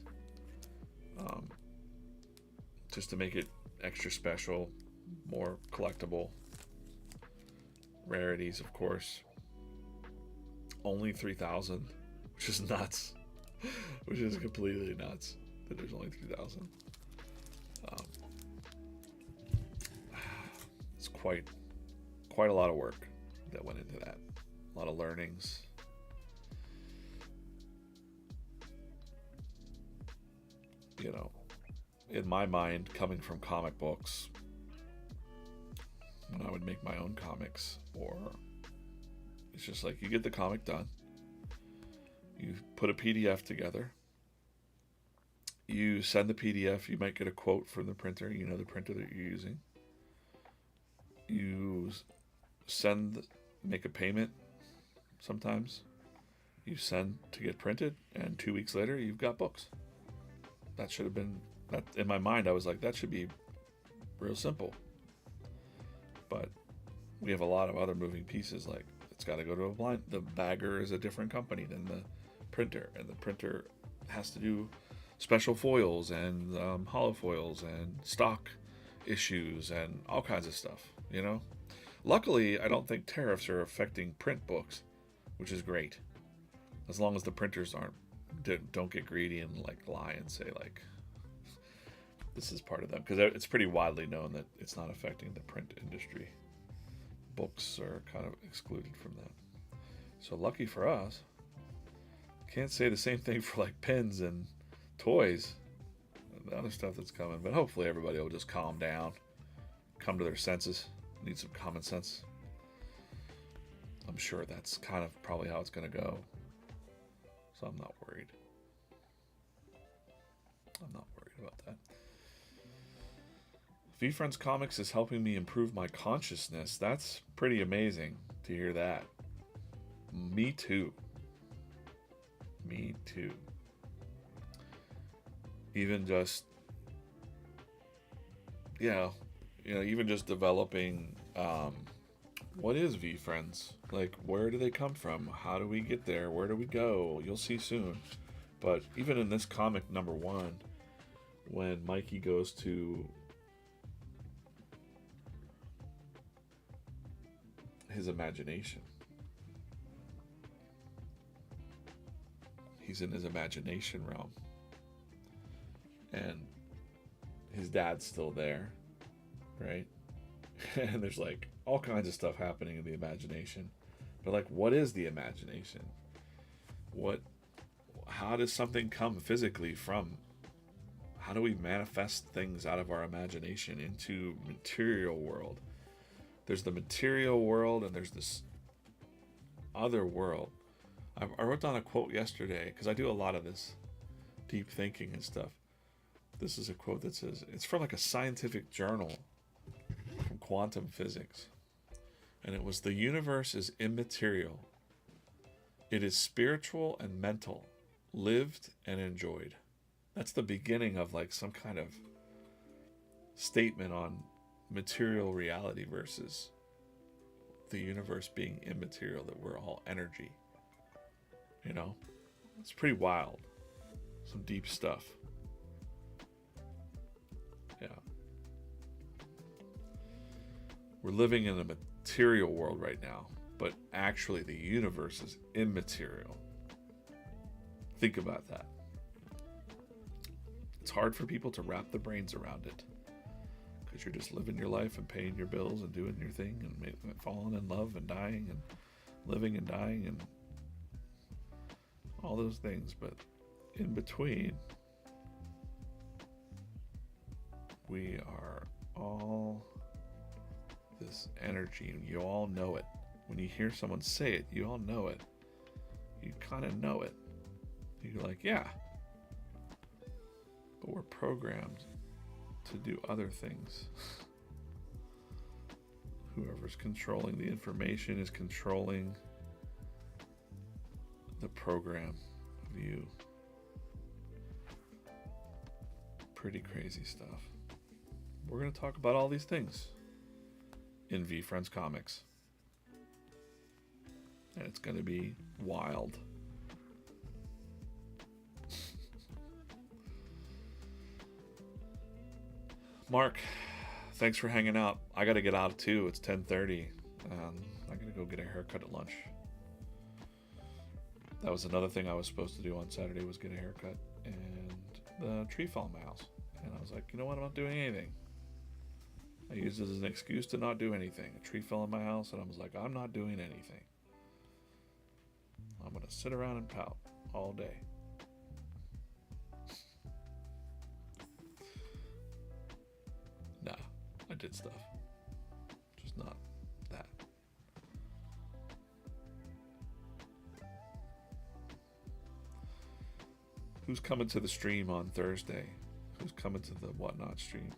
just to make it extra special, more collectible. Rarities, of course. Only 3,000 which is nuts. Which is completely nuts that there's only 3,000. It's quite a lot of work that went into that. A lot of learnings. You know, in my mind, coming from comic books, when I would make my own comics, or it's just like you get the comic done, you put a PDF together, you send the PDF, you might get a quote from the printer, you know the printer that you're using, you make a payment sometimes, you send to get printed, and 2 weeks later you've got books. That should have been, that in my mind I was like, that should be real simple. But we have a lot of other moving pieces, like it's got to go to a blind, the bagger is a different company than the printer, and the printer has to do special foils and hollow foils and stock issues and all kinds of stuff, you know. Luckily, I don't think tariffs are affecting print books, which is great, as long as the printers don't get greedy and like lie and say like this is part of them, because it's pretty widely known that it's not affecting the print industry. Books are kind of excluded from that. So lucky for us. Can't say the same thing for like pens and toys and the other stuff that's coming, but hopefully everybody will just calm down, come to their senses, need some common sense. I'm sure that's kind of probably how it's going to go, so I'm not worried. About that. VeeFriends Comics is helping me improve my consciousness. That's pretty amazing to hear that. Me too. Even just, even just developing, what is VeeFriends? Like, where do they come from? How do we get there? Where do we go? You'll see soon. But even in this comic number 1, when Mikey goes to his imagination, he's in his imagination realm, and his dad's still there, right? And there's like all kinds of stuff happening in the imagination, but like, what is the imagination? How does something come physically from? How do we manifest things out of our imagination into material world? There's the material world, and there's this other world. I wrote down a quote yesterday, because I do a lot of this deep thinking and stuff. This is a quote that says, it's from like a scientific journal from quantum physics. And it was, the universe is immaterial. It is spiritual and mental, lived and enjoyed. That's the beginning of like some kind of statement on material reality versus the universe being immaterial, that we're all energy. You know, it's pretty wild. Some deep stuff. Yeah. We're living in a material world right now, but actually the universe is immaterial. Think about that. It's hard for people to wrap their brains around it, because you're just living your life and paying your bills and doing your thing and falling in love and dying and living and dying and all those things. But in between, we are all this energy, and you all know it. When you hear someone say it, you all know it. You kind of know it. You're like, yeah. But we're programmed to do other things. Whoever's controlling the information is controlling the program of you. Pretty crazy stuff. We're going to talk about all these things in VeeFriends Comics. And it's going to be wild. Mark, thanks for hanging out. I got to get out too. It's 10:30. I got to go get a haircut at lunch. That was another thing I was supposed to do on Saturday, was get a haircut, and the tree fell in my house. And I was like, you know what, I'm not doing anything. I used it as an excuse to not do anything. A tree fell in my house, and I was like, I'm not doing anything. I'm going to sit around and pout all day. Nah, I did stuff. Just not that. Who's coming to the stream on Thursday? Who's coming to the Whatnot stream?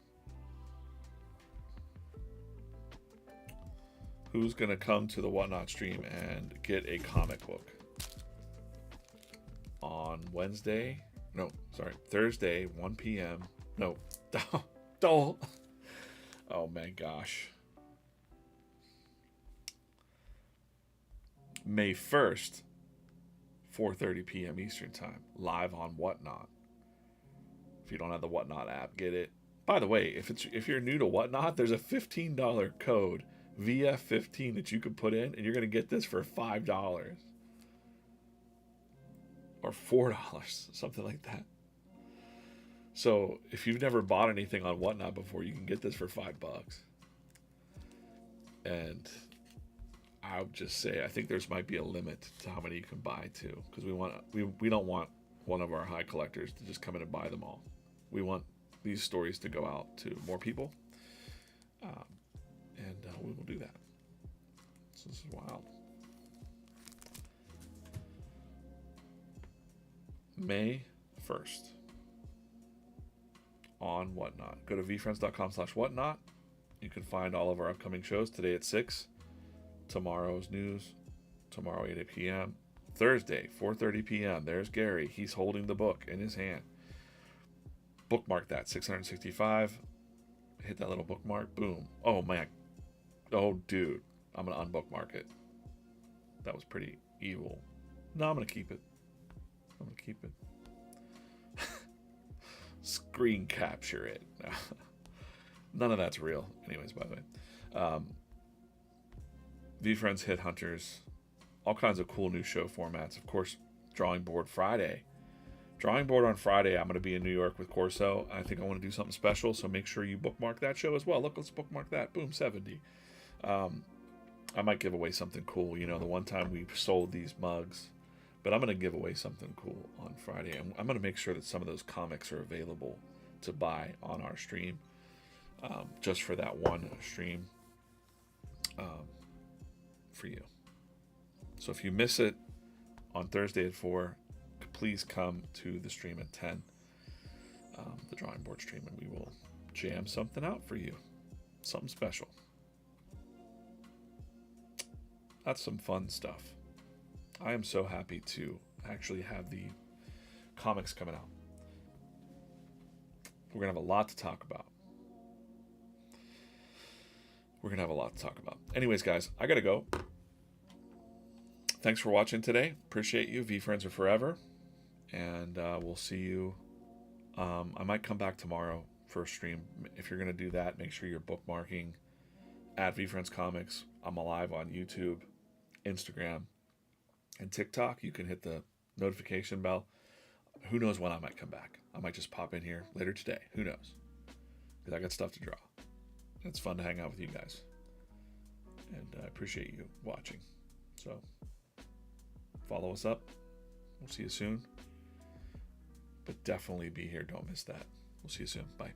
Who's going to come to the Whatnot stream and get a comic book? On Wednesday? No, sorry. Thursday, 1 p.m. No. Oh my gosh. May 1st, 4:30 p.m. Eastern Time, live on Whatnot. If you don't have the Whatnot app, get it. By the way, if you're new to Whatnot, there's a $15 code, VF15, that you can put in, and you're going to get this for $5 or $4, something like that. So if you've never bought anything on Whatnot before, you can get this for $5. And I would just say, I think there's might be a limit to how many you can buy too, because we don't want one of our high collectors to just come in and buy them all. We want these stories to go out to more people, and we will do that. So this is wild. May 1st on Whatnot. Go to VeeFriends.com/whatnot. You can find all of our upcoming shows today at 6. Tomorrow's news, tomorrow 8 p.m. Thursday, 4:30 p.m. There's Gary. He's holding the book in his hand. Bookmark that, 665. Hit that little bookmark. Boom. Oh, man. Oh, dude. I'm going to unbookmark it. That was pretty evil. No, I'm going to keep it. Screen capture it. None of that's real. Anyways, by the way. VeeFriends Hit Hunters. All kinds of cool new show formats. Of course, Drawing Board Friday. Drawing Board on Friday, I'm going to be in New York with Corso. I think I want to do something special, so make sure you bookmark that show as well. Look, let's bookmark that. Boom, 70. I might give away something cool. You know, the one time we sold these mugs. But I'm going to give away something cool on Friday. I'm going to make sure that some of those comics are available to buy on our stream, just for that one stream, for you. So if you miss it on Thursday at 4, please come to the stream at 10, the Drawing Board stream, and we will jam something out for you. Something special. That's some fun stuff. I am so happy to actually have the comics coming out. We're going to have a lot to talk about. Anyways, guys, I got to go. Thanks for watching today. Appreciate you. VeeFriends are forever. And we'll see you. I might come back tomorrow for a stream. If you're going to do that, make sure you're bookmarking at VeeFriends Comics. I'm alive on YouTube, Instagram, and TikTok. You can hit the notification bell. Who knows when I might come back? I might just pop in here later today. Who knows? Because I got stuff to draw. It's fun to hang out with you guys. And I appreciate you watching. So follow us up. We'll see you soon. But definitely be here. Don't miss that. We'll see you soon. Bye.